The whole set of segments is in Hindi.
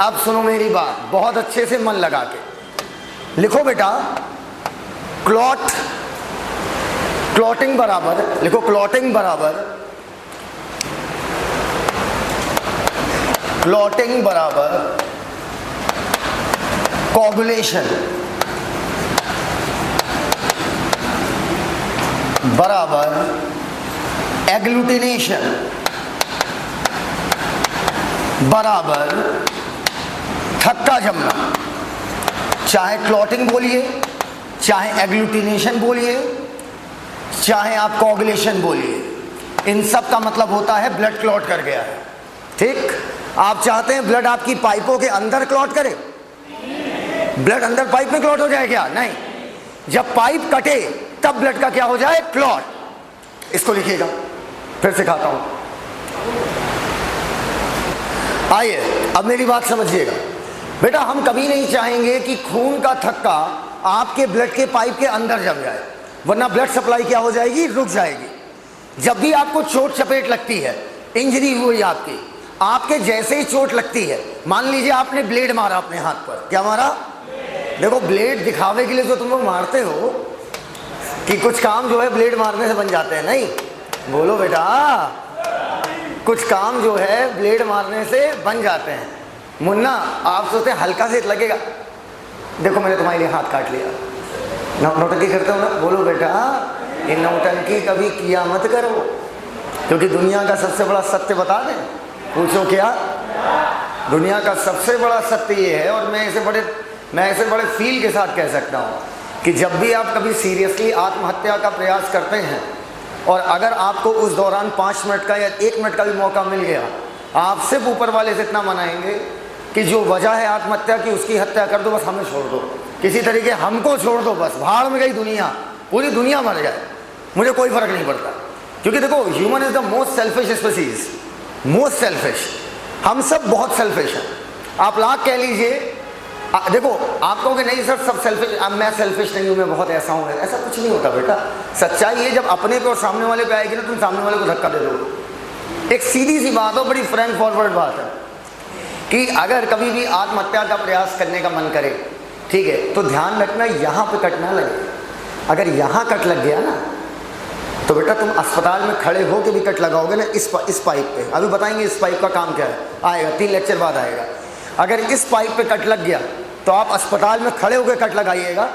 अब सुनो मेरी बात बहुत अच्छे से मन लगा के लिखो बेटा। क्लॉटिंग बराबर लिखो, क्लॉटिंग बराबर कोगुलेशन बराबर एग्लूटिनेशन बराबर थक्का जमना। चाहे क्लॉटिंग बोलिए, चाहे एग्लूटिनेशन बोलिए, चाहे आप कोगुलेशन बोलिए, इन सब का मतलब होता है ब्लड क्लॉट कर गया है। ठीक, आप चाहते हैं ब्लड आपकी पाइपों के अंदर क्लॉट करे? ब्लड अंदर पाइप में क्लॉट हो जाए क्या? नहीं। जब पाइप कटे तब ब्लड का क्या हो जाए? क्लॉट। इसको लिखिएगा, फिर सिखाता हूं। आइए अब मेरी बात समझिएगा बेटा। हम कभी नहीं चाहेंगे कि खून का थक्का आपके ब्लड के पाइप के अंदर जम जाए, वरना ब्लड सप्लाई क्या हो जाएगी? रुक जाएगी। जब भी आपको चोट चपेट लगती है, इंजरी हुई आपके जैसे ही चोट लगती है, मान लीजिए आपने ब्लेड मारा अपने हाथ पर। क्या मारा? देखो, ब्लेड दिखावे के लिए तो तुम लोग मारते हो कि कुछ काम जो है ब्लेड मारने से बन जाते हैं। नहीं, बोलो बेटा, कुछ काम जो है ब्लेड मारने से बन जाते हैं। मुन्ना, आप सोचते हैं हल्का से लगेगा, देखो मैंने तुम्हारे लिए हाथ काट लिया। नौटंकी करते हो ना? बोलो बेटा, ये नौटंकी कभी किया मत करो, क्योंकि दुनिया का सबसे बड़ा सत्य बता दें। पूछो क्या? दुनिया का सबसे बड़ा सत्य ये है, और मैं ऐसे बड़े फील के साथ कह सकता हूँ कि जब भी आप कभी सीरियसली आत्महत्या का प्रयास करते हैं, और अगर आपको उस दौरान 5 मिनट का या 1 मिनट का भी मौका मिल गया, आप सिर्फ ऊपर वाले से इतना मनाएंगे कि जो वजह है आत्महत्या की उसकी हत्या कर दो, बस हमें छोड़ दो, किसी तरीके हमको छोड़ दो, बस भाड़ में गई दुनिया, पूरी दुनिया मर जाए, मुझे कोई फर्क नहीं पड़ता। क्योंकि देखो, human is the most selfish species, most selfish. हम सब बहुत सेल्फिश हैं। आप लाख कह लीजिए, देखो आप कहोगे नहीं सर सब सेल्फिश, अब मैं सेल्फिश नहीं हूँ, मैं बहुत ऐसा हूँ, ऐसा कुछ नहीं होता बेटा। सच्चाई ये जब अपने पे और सामने वाले पे आएगी ना, तुम सामने वाले को धक्का दे दो। एक सीधी सी बात हो, बड़ी फ्रैंक फॉरवर्ड बात है कि अगर कभी भी आत्महत्या का प्रयास करने का मन करे, ठीक है, तो ध्यान रखना यहाँ पे कट ना लगे। अगर यहाँ कट लग गया ना, तो बेटा तुम अस्पताल में खड़े हो के भी कट लगाओगे ना इस पाइप पे। अभी बताएंगे इस पाइप का काम क्या है, आएगा 3 लेक्चर बाद आएगा। अगर इस पाइप पे कट लग गया तो आप अस्पताल में खड़े होकर कट लगाइएगा,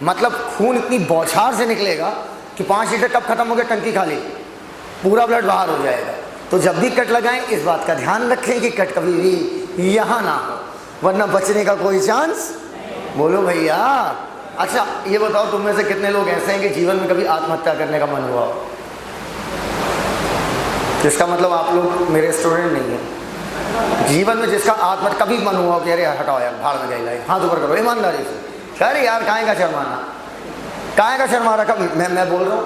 मतलब खून इतनी बौछार से निकलेगा कि 5 लीटर कब खत्म हो गया, टंकी खाली, पूरा ब्लड बाहर हो जाएगा। तो जब भी कट लगाएं इस बात का ध्यान रखें कि कट कभी भी यहाँ ना हो, वरना बचने का कोई चांस। बोलो भैया। अच्छा ये बताओ, तुम में से कितने लोग ऐसे हैं कि जीवन में कभी आत्महत्या करने का मन हुआ हो? इसका मतलब आप लोग मेरे स्टूडेंट नहीं हैं। जीवन में जिसका आत्महत्या कभी मन हुआ कि अरे हटाओ यार, भाड़ में गई, हाथ ऊपर करो ईमानदारी से। अरे यार काहे का शर्माना, काहे का शर्मा रखा? मैं बोल रहा हूँ,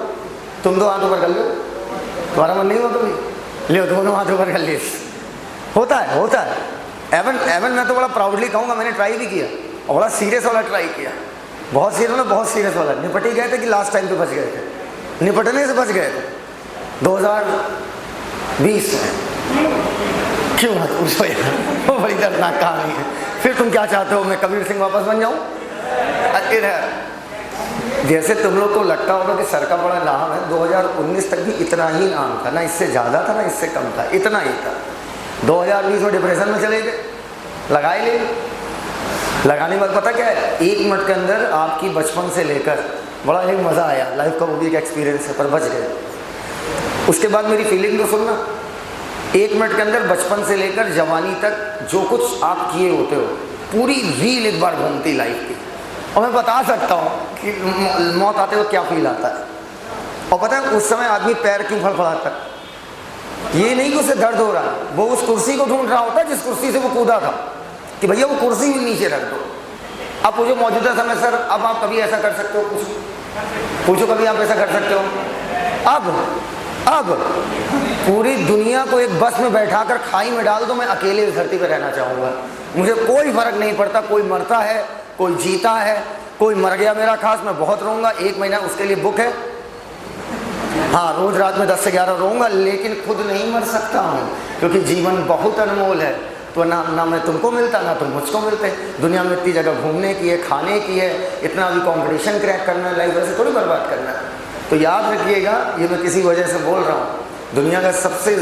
तुम 2 हाथ ऊपर कर लो, तुम्हारा मन नहीं हुआ? तुम्हें ले, दोनों हाथ ऊपर कर लिए। होता है। एवन मैं तो बड़ा प्राउडली कहूँगा, मैंने ट्राई भी किया, और बड़ा सीरियस वाला ट्राई किया, बहुत सीरियस वाला। निपट ही गए थे कि लास्ट टाइम पे बच गए थे, निपटने से बच गए थे 2020 में। क्यों मत पूछो यार, वो बड़ी दर्दनाक कहानी है। फिर तुम क्या चाहते हो, मैं कबीर सिंह वापस बन जाऊँ? जैसे तुम लोग को लगता होगा कि सर का बड़ा नाम है, 2019 तक भी इतना ही नाम था, ना इससे ज़्यादा था ना इससे कम था, इतना ही था। 2020 में डिप्रेशन में चले गए, लगाए ले। लगाने के बाद पता क्या है, 1 मिनट के अंदर आपकी बचपन से लेकर बड़ा एक मज़ा आया, लाइफ का वो भी एक एक्सपीरियंस है, पर बच गए। उसके बाद मेरी फीलिंग तो सुनना, 1 मिनट के अंदर बचपन से लेकर जवानी तक जो कुछ आप किए होते हो, पूरी रील एक बार घूमती लाइफ की। और मैं बता सकता हूँ कि मौत आते हुए क्या फील आता है। और पता है उस समय आदमी पैर क्यों फड़फड़ाता है? ये नहीं कि उसे दर्द हो रहा है, वो उस कुर्सी को ढूंढ रहा होता है जिस कुर्सी से वो कूदा था, कि भैया वो कुर्सी भी नीचे रख दो। अब पूछो मौजूदा समय सर, अब आप कभी ऐसा कर सकते हो? पूछो कभी आप ऐसा कर सकते हो? अब पूरी दुनिया को एक बस में बैठाकर खाई में डाल दो, मैं अकेले इस धरती पर रहना चाहूँगा। मुझे कोई फर्क नहीं पड़ता, कोई मरता है, कोई जीता है, कोई मर गया मेरा खास, मैं बहुत रोऊंगा, 1 महीना उसके लिए बुक है। हाँ, रोज रात में 10 से 11 रोऊंगा, लेकिन खुद नहीं मर सकता हूँ, क्योंकि जीवन बहुत अनमोल है। तो ना मैं तुमको मिलता ना तुम मुझको मिलते। दुनिया में इतनी जगह घूमने की है, खाने की है, इतना भी कंपटीशन क्रैक करना है, लाइफ ऐसे थोड़ी बर्बाद करना है। तो याद रखिएगा, ये मैं किसी वजह से बोल रहा हूँ, दुनिया का सबसे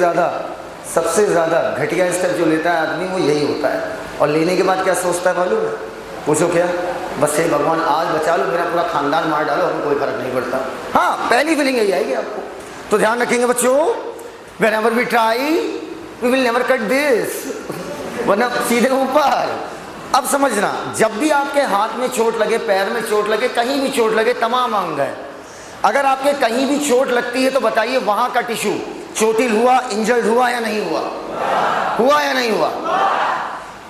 ज़्यादा घटिया स्टेप जो लेता है आदमी वो यही होता है। और लेने के बाद क्या सोचता है मालूम है? पूछो क्या? बस ये भगवान आज बचा लो, मेरा पूरा खानदान मार डालो, हमें कोई फर्क नहीं पड़ता। हाँ, पहली फीलिंग यही आएगी आपको। तो ध्यान रखेंगे बच्चों, whenever we try, we will never cut this, वरना सीधे ऊपर। अब समझना, जब भी आपके हाथ में चोट लगे, पैर में चोट लगे, कहीं भी चोट लगे, तमाम अंग है, अगर आपके कहीं भी चोट लगती है तो बताइए वहां का टिश्यू चोटिल हुआ, इंजर्ड हुआ या नहीं हुआ? हुआ या नहीं हुआ?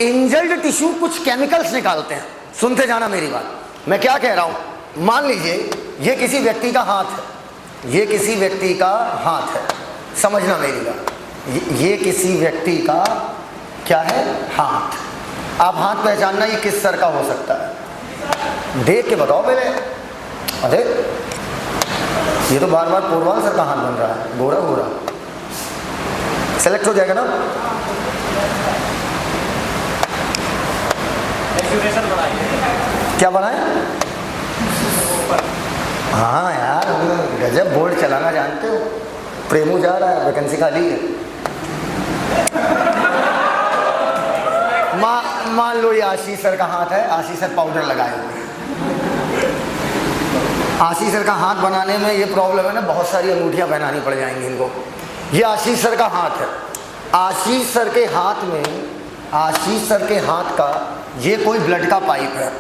इंजर्ड टिश्यू कुछ केमिकल्स निकालते हैं। सुनते जाना मेरी बात, मैं क्या कह रहा हूं। मान लीजिए ये किसी व्यक्ति का हाथ है, ये किसी व्यक्ति का हाथ है, समझना मेरी बात, ये किसी व्यक्ति का क्या है? हाथ। आप हाथ पहचानना ये किस सर का हो सकता है? देख के बताओ पहले। अरे ये तो बार बार पोरवाल सर का हाथ बन रहा है, गोरा गोरा। सेलेक्ट हो जाएगा ना? क्या बनाए? हाँ यार, गजब बोर्ड चलाना जानते हो। प्रेमू जा रहा है, वैकेंसी खाली है। मान लो ये आशीष सर का हाथ है, आशीष सर पाउडर लगाए हुए। आशीष सर का हाथ बनाने में ये प्रॉब्लम है ना, बहुत सारी अंगूठियां पहनानी पड़ जाएंगी इनको। ये आशीष सर का हाथ है, आशीष सर के हाथ में, आशीष सर के हाथ का ये कोई ब्लड का पाइप है।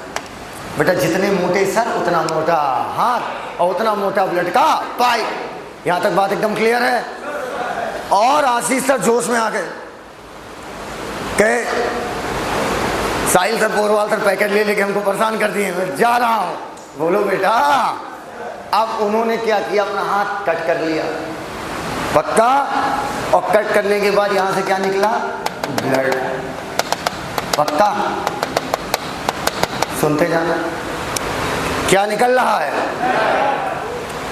बेटा जितने मोटे सर उतना मोटा हाथ और उतना मोटा ब्लड का पाइप। यहां तक बात एकदम क्लियर है? और आशीष सर जोश में आ गए, कहे साहिल सर, पोरवाल सर पैकेट ले लेके हमको परेशान कर दिए, मैं जा रहा हूं। बोलो बेटा, अब उन्होंने क्या किया? अपना हाथ कट कर लिया, पक्का। और कट करने के बाद यहां से क्या निकला? ब्लड। पक्का? सुनते जाना, क्या निकल रहा है?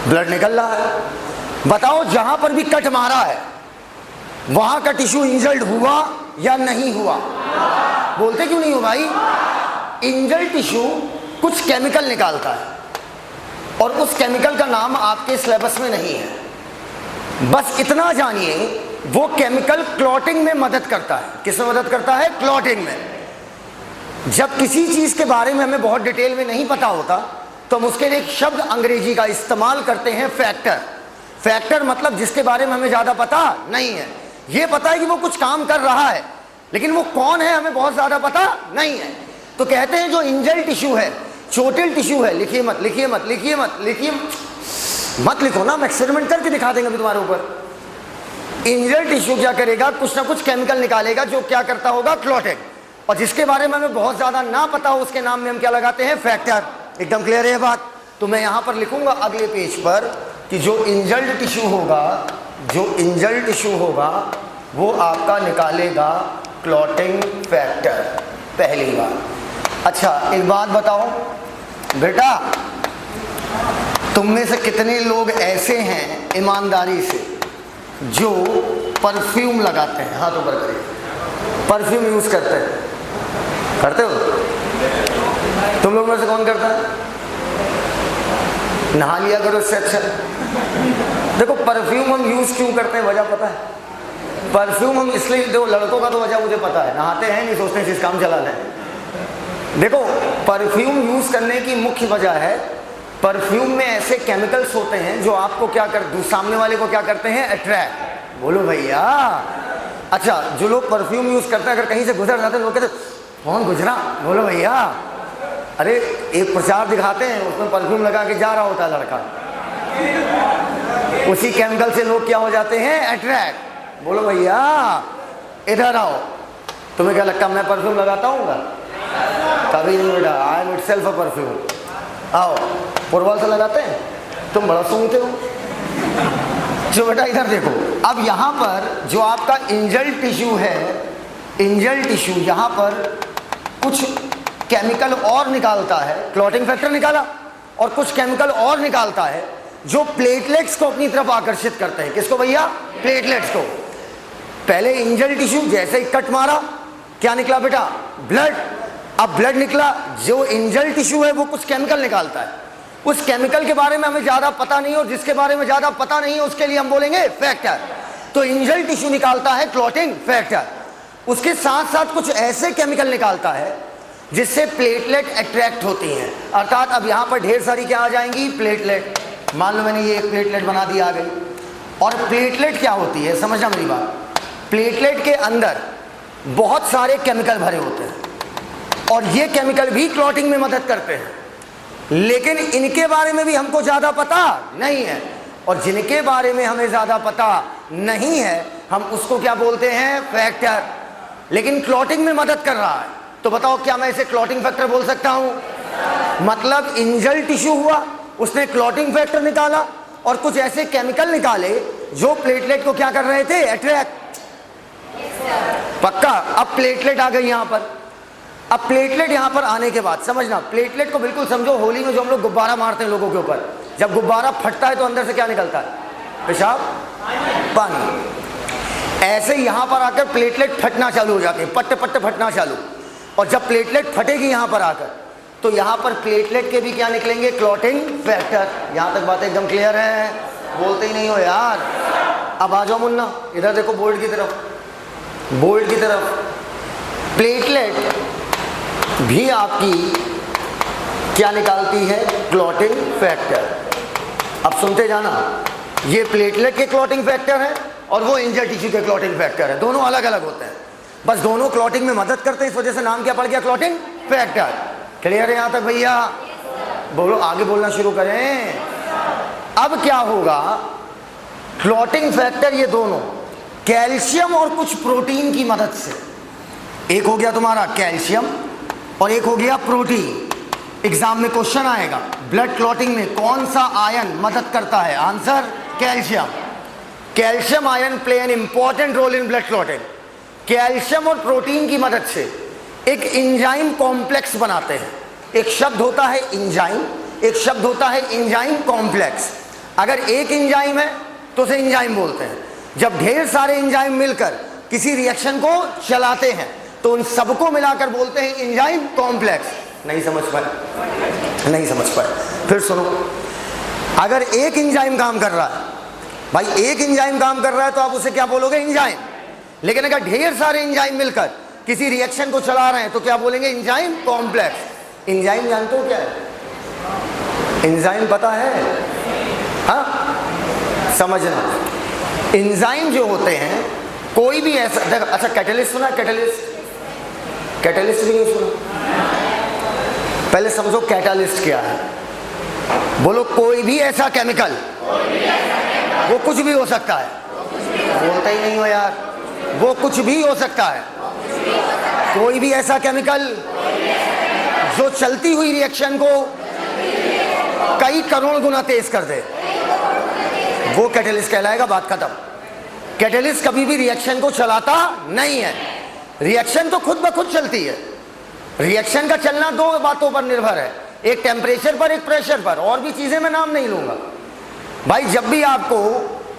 ब्लड निकल रहा है। बताओ जहां पर भी कट मारा है वहां का टिश्यू इंजर्ड हुआ या नहीं हुआ? बोलते क्यों नहीं हो भाई? इंजर्ड टिश्यू कुछ केमिकल निकालता है और उस केमिकल का नाम आपके सिलेबस में नहीं है। बस इतना जानिए, वो केमिकल क्लॉटिंग में मदद करता है। किस में मदद करता है? क्लॉटिंग में। जब किसी चीज के बारे में हमें बहुत डिटेल में नहीं पता होता तो हम उसके लिए एक शब्द अंग्रेजी का इस्तेमाल करते हैं, फैक्टर। फैक्टर मतलब जिसके बारे में हमें ज्यादा पता नहीं है। ये पता है कि वो कुछ काम कर रहा है, लेकिन वो कौन है हमें बहुत ज्यादा पता नहीं है। तो कहते हैं जो इंजर्ड टिश्यू है, चोटिल टिश्यू है, लिखिए मत, लिखिए मत, लिखिए मत, लिखिए मत लिखो ना, हम एक्सपेरिमेंट करके दिखा देंगे अभी तुम्हारे ऊपर। इंजर्ड टिश्यू क्या करेगा? कुछ ना कुछ केमिकल निकालेगा जो क्या करता होगा? क्लॉटिंग। और जिसके बारे में हमें बहुत ज्यादा ना पता हो उसके नाम में हम क्या लगाते हैं? फैक्टर। एकदम क्लियर है ये बात? तो मैं यहां पर लिखूंगा अगले पेज पर कि जो इंजर्ड टिश्यू होगा, जो इंजर्ड टिश्यू होगा वो आपका निकालेगा क्लॉटिंग फैक्टर, पहली बात। अच्छा एक बात बताओ बेटा, तुम में से कितने लोग ऐसे हैं ईमानदारी से जो परफ्यूम लगाते हैं? हाथ ऊपर करिए। परफ्यूम यूज करते हैं? करते हो? तुम लोग में से कौन करता है? नहा लिया करो इससे अच्छा। देखो परफ्यूम हम यूज क्यों करते हैं, वजह पता है? परफ्यूम हम इसलिए, देखो लड़कों का तो वजह मुझे पता है, नहाते हैं नहीं, सोचते हैं जिस काम चला लें। देखो परफ्यूम यूज करने की मुख्य वजह है, परफ्यूम में ऐसे केमिकल्स होते हैं जो आपको क्या कर, सामने वाले को क्या करते हैं? अट्रैक्ट। बोलो भैया। अच्छा जो लोग परफ्यूम यूज करते हैं, अगर कहीं से गुजर जाते हैं लोग कहते कौन गुजरा? बोलो भैया। अरे एक प्रचार दिखाते हैं, उसमें परफ्यूम लगा के जा रहा होता है लड़का, उसी केमिकल से लोग क्या हो जाते हैं? अट्रैक्ट। बोलो भैया इधर आओ। तुम्हें क्या लगता मैं परफ्यूम लगाता हूँ? कभी नहीं बेटा, I am itself a perfume. आओ, पोरवाल से लगाते हैं, तुम बड़ा सूंघते हो। जो बेटा इधर देखो, अब यहाँ पर जो आपका इंजर्ड टिश्यू है, इंजर्ड टिश्यू यहाँ पर कुछ केमिकल और निकालता है, क्लॉटिंग फैक्टर निकाला, और कुछ केमिकल और निकालता है जो प्लेटलेट्स को अपनी तरफ आकर्षित करते हैं। किसको भैया? प्लेटलेट्स को। पहले इंजर्ड टिश्यू जैसे ही कट मारा क्या निकला बेटा? ब्लड। अब ब्लड निकला, जो इंजल्ड टिश्यू है वो कुछ केमिकल निकालता है, उस केमिकल के बारे में हमें ज्यादा पता नहीं, और जिसके बारे में ज्यादा पता नहीं है उसके लिए हम बोलेंगे फैक्टर। तो इंजल्ड टिश्यू निकालता है क्लॉटिंग फैक्टर, उसके साथ साथ कुछ ऐसे केमिकल निकालता है जिससे प्लेटलेट अट्रैक्ट होती हैं। अर्थात अब यहां पर ढेर सारी क्या आ जाएंगी? प्लेटलेट। मान लो मैंने ये एक प्लेटलेट बना दी, आ गई। और प्लेटलेट क्या होती है, समझना मेरी बात। प्लेटलेट के अंदर बहुत सारे केमिकल भरे होते हैं, और ये केमिकल भी क्लॉटिंग में मदद करते हैं, लेकिन इनके बारे में भी हमको ज्यादा पता नहीं है। और जिनके बारे में हमें ज्यादा पता नहीं है, हम उसको क्या बोलते हैं? फैक्टर। लेकिन क्लॉटिंग में मदद कर रहा है, तो बताओ क्या मैं इसे क्लॉटिंग फैक्टर बोल सकता हूं? मतलब इंजल्ड टिश्यू हुआ, उसने क्लॉटिंग फैक्टर निकाला, और कुछ ऐसे केमिकल निकाले जो प्लेटलेट को क्या कर रहे थे? अट्रैक्ट। पक्का? अब प्लेटलेट आ गई यहां पर। अब प्लेटलेट यहां पर आने के बाद समझना, प्लेटलेट को बिल्कुल समझो होली में जो हम लोग गुब्बारा मारते हैं लोगों के ऊपर, जब गुब्बारा फटता है तो अंदर से क्या निकलता है? पेशाब, पानी। ऐसे यहां पर आकर प्लेटलेट फटना चालू हो जाते हैं, पट्टे पट्टे फटना चालू। और जब प्लेटलेट फटेगी यहां पर आकर, तो यहां पर प्लेटलेट के भी क्या निकलेंगे? Clotting factor. यहां तक बात एकदम क्लियर है? बोलते ही नहीं हो यार। अब आ जाओ मुन्ना, इधर देखो बोर्ड की तरफ, बोर्ड की तरफ। प्लेटलेट भी आपकी क्या निकालती है? Clotting factor. अब सुनते जाना, ये प्लेटलेट के क्लॉटिंग फैक्टर है और वो इंजर्ड टिश्यू के क्लॉटिंग फैक्टर है, दोनों अलग अलग होते हैं, बस दोनों क्लॉटिंग में मदद करते हैं, इस वजह से नाम क्या पड़ गया? Clotting factor. क्लियर है यहां तक भैया? बोलो, आगे बोलना शुरू करें। अब क्या होगा? क्लॉटिंग फैक्टर ये दोनों कैल्शियम और कुछ प्रोटीन की मदद से, एक हो गया तुम्हारा कैल्शियम और एक हो गया प्रोटीन। एग्जाम में क्वेश्चन आएगा, ब्लड क्लॉटिंग में कौन सा आयन मदद करता है? Answer calcium. Calcium ion play an important role in blood clotting. Calcium और प्रोटीन की मदद से एक एंजाइम कॉम्प्लेक्स बनाते हैं। एक शब्द होता है एंजाइम, एक शब्द होता है एंजाइम कॉम्प्लेक्स। अगर एक एंजाइम है तो उसे एंजाइम बोलते हैं। जब ढेर सारे एंजाइम मिलकर किसी रिएक्शन को चलाते हैं तो उन सबको मिलाकर बोलते हैं एंजाइम कॉम्प्लेक्स। नहीं समझ पाए? नहीं समझ पाए? फिर सुनो, अगर एक एंजाइम काम कर रहा है, भाई एक एंजाइम काम कर रहा है तो आप उसे क्या बोलोगे? एंजाइम। लेकिन अगर ढेर सारे एंजाइम मिलकर किसी रिएक्शन को चला रहे हैं तो क्या बोलेंगे? Enzyme complex. एंजाइम जानते हो क्या है? एंजाइम पता है? हाँ, समझना, एंजाइम जो होते हैं कोई भी ऐसा, अच्छा कैटलिस्ट सुना? कैटलिस्ट, कैटलिस्ट भी नहीं सुना? पहले समझो कैटलिस्ट क्या है। बोलो, कोई भी ऐसा केमिकल, वो कुछ भी हो सकता है। बोलते ही नहीं हो यार। वो कुछ भी हो सकता है। कोई भी ऐसा केमिकल जो चलती हुई रिएक्शन को कई करोड़ गुना तेज कर दे, वो कैटलिस्ट कहलाएगा। बात खत्म। कैटलिस्ट कभी भी रिएक्शन को चलाता नहीं है, रिएक्शन तो खुद ब खुद चलती है। रिएक्शन का चलना दो बातों पर निर्भर है, एक टेम्परेचर पर, एक प्रेशर पर, और भी चीजें मैं नाम नहीं लूंगा। भाई जब भी आपको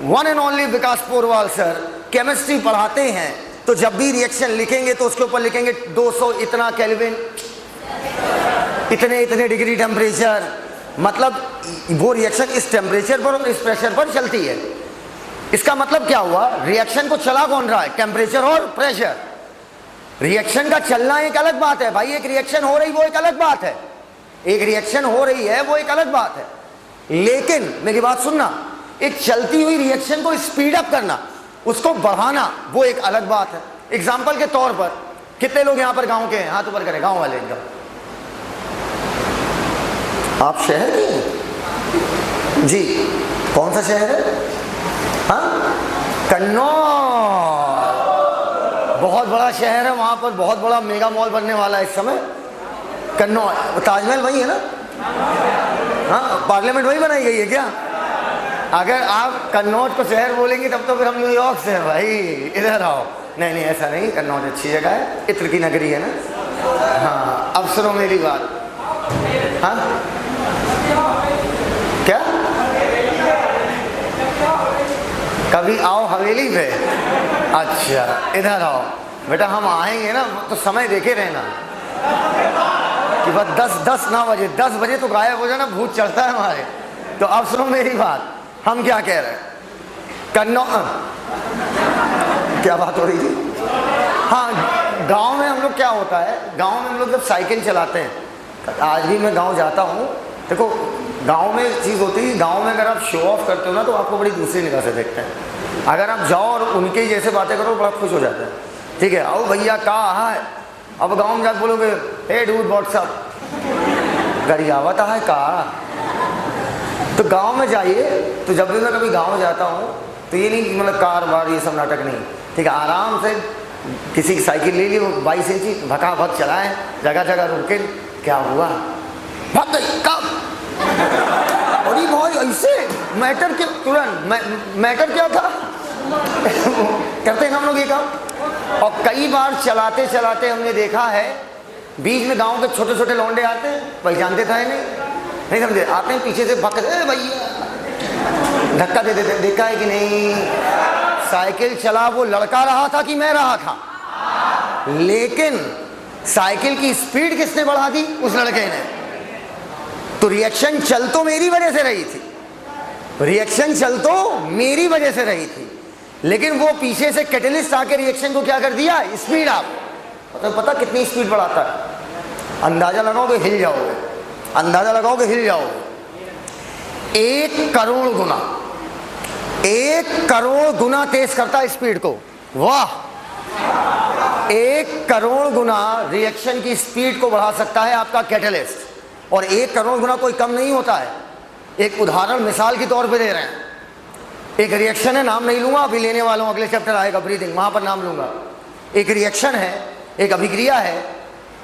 one and only Vikas Porwal sir chemistry पढ़ाते हैं तो जब भी रिएक्शन लिखेंगे तो उसके ऊपर लिखेंगे 200 इतना केल्विन, इतने इतने डिग्री टेम्परेचर। मतलब वो रिएक्शन इस टेम्परेचर पर और इस प्रेशर पर चलती है। इसका मतलब क्या हुआ? रिएक्शन को चला कौन रहा है? टेम्परेचर और प्रेशर। रिएक्शन का चलना एक अलग बात है भाई, एक रिएक्शन हो रही वो एक अलग बात है, एक रिएक्शन हो रही है वो एक अलग बात है। लेकिन मेरी बात सुनना, एक चलती हुई रिएक्शन को स्पीड अप करना, उसको बढ़ाना, वो एक अलग बात है। एग्जाम्पल के तौर पर, कितने लोग यहां पर गांव के हैं? हाथ ऊपर करें, गांव वाले एकदम। आप शहर के हैं जी? कौन सा शहर है? हाँ, कन्नौज। बहुत बड़ा शहर है, वहां पर बहुत बड़ा मेगा मॉल बनने वाला है इस समय। कन्नौज, ताजमहल वही है ना? हाँ, पार्लियामेंट वही बनाई गई है क्या? अगर आप कन्नौज को शहर बोलेंगे तब तो फिर हम न्यूयॉर्क से हैं भाई, इधर आओ। नहीं नहीं, ऐसा नहीं, कन्नौज अच्छी जगह है, इत्र की नगरी है ना। हाँ, अब सुनो मेरी बात। हाँ क्या? कभी आओ हवेली पे। अच्छा, इधर आओ। बेटा हम आएंगे ना तो समय देखे रहना कि बस 10 ना बजे, 10 बजे तो गायब हो जाना, भूत चढ़ता है हमारे। तो अब सुनो मेरी बात, हम क्या कह रहे हैं, क्या बात हो रही थी? हाँ, गांव में हम लोग क्या होता है, गांव में हम लोग जब साइकिल चलाते हैं, आज भी मैं गांव जाता हूँ, देखो गांव में एक चीज़ होती है, गांव में अगर आप शो ऑफ करते हो ना तो आपको बड़ी दूसरी निगाह से देखते हैं। अगर आप जाओ और उनके जैसे बातें करो बड़ा खुश हो जाते हैं, ठीक है, आओ भैया कहाँ है। अब गांव में जाकर बोलोगे हे डूड व्हाट्सअप, गरियावत है कहा। तो गांव में जाइए, तो जब भी मैं कभी गांव जाता हूँ तो ये नहीं मतलब कार बार ये सब नाटक नहीं, ठीक है, आराम से किसी की साइकिल ले ली, वो 22 इंची भका भक चलाएं, जगह जगह रुके, क्या हुआ भाग गई कब, अरे भाई ऐसे मैटर के तुरंत मैटर क्या था करते हैं हम लोग ये काम। और कई बार चलाते चलाते हमने देखा है बीच में गांव के छोटे छोटे लौंडे आते हैं, पहचानते था नहीं समझे, आते हैं पीछे से भक्त भैया धक्का दे देते, देखा है कि नहीं, साइकिल चला वो लड़का रहा था कि मैं रहा था, लेकिन साइकिल की स्पीड किसने बढ़ा दी, उस लड़के ने। तो रिएक्शन चल तो मेरी वजह से रही थी, रिएक्शन चल तो मेरी वजह से रही थी, लेकिन वो पीछे से कैटलिस्ट आके रिएक्शन को क्या कर दिया, स्पीड आप तो पता कितनी स्पीड बढ़ाता है, अंदाजा लगाओगे हिल जाओगे, अंदाजा लगाओगे हिल जाओगे। 1 करोड़ गुना, 1 करोड़ गुना तेज करता है स्पीड को, वाह, 1 करोड़ गुना रिएक्शन की स्पीड को बढ़ा सकता है आपका कैटलिस्ट। और 1 करोड़ गुना कोई कम नहीं होता है। एक उदाहरण मिसाल के तौर पे दे रहे हैं, एक रिएक्शन है, नाम नहीं लूंगा, अभी लेने वाला हूं, अगले चैप्टर आएगा ब्रीदिंग, वहां पर नाम लूंगा। एक रिएक्शन है, एक अभिक्रिया है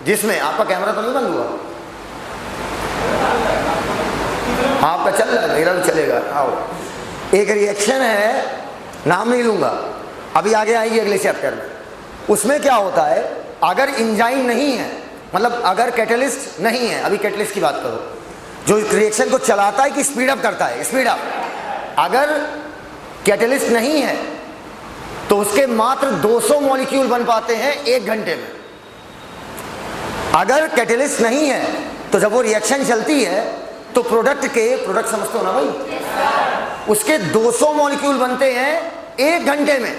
जिसमें आपका कैमरा तो नहीं बंद हुआ, आपका चल रहा है, मेरा भी चलेगा, आओ। एक रिएक्शन है, नाम नहीं लूंगा, अभी आगे आएगी अगले चैप्टर में। उसमें क्या होता है, अगर इंजाइम नहीं है, मतलब अगर कैटलिस्ट नहीं है, अभी कैटलिस्ट की बात करो, जो रिएक्शन को चलाता है कि स्पीड अप करता है, स्पीड अप, अगर कैटलिस्ट नहीं है तो उसके मात्र 200 मॉलिक्यूल बन पाते हैं 1 घंटे में। अगर कैटलिस्ट नहीं है तो जब वो रिएक्शन चलती है तो प्रोडक्ट समझते हो ना भाई, उसके 200 मॉलिक्यूल बनते हैं 1 घंटे में।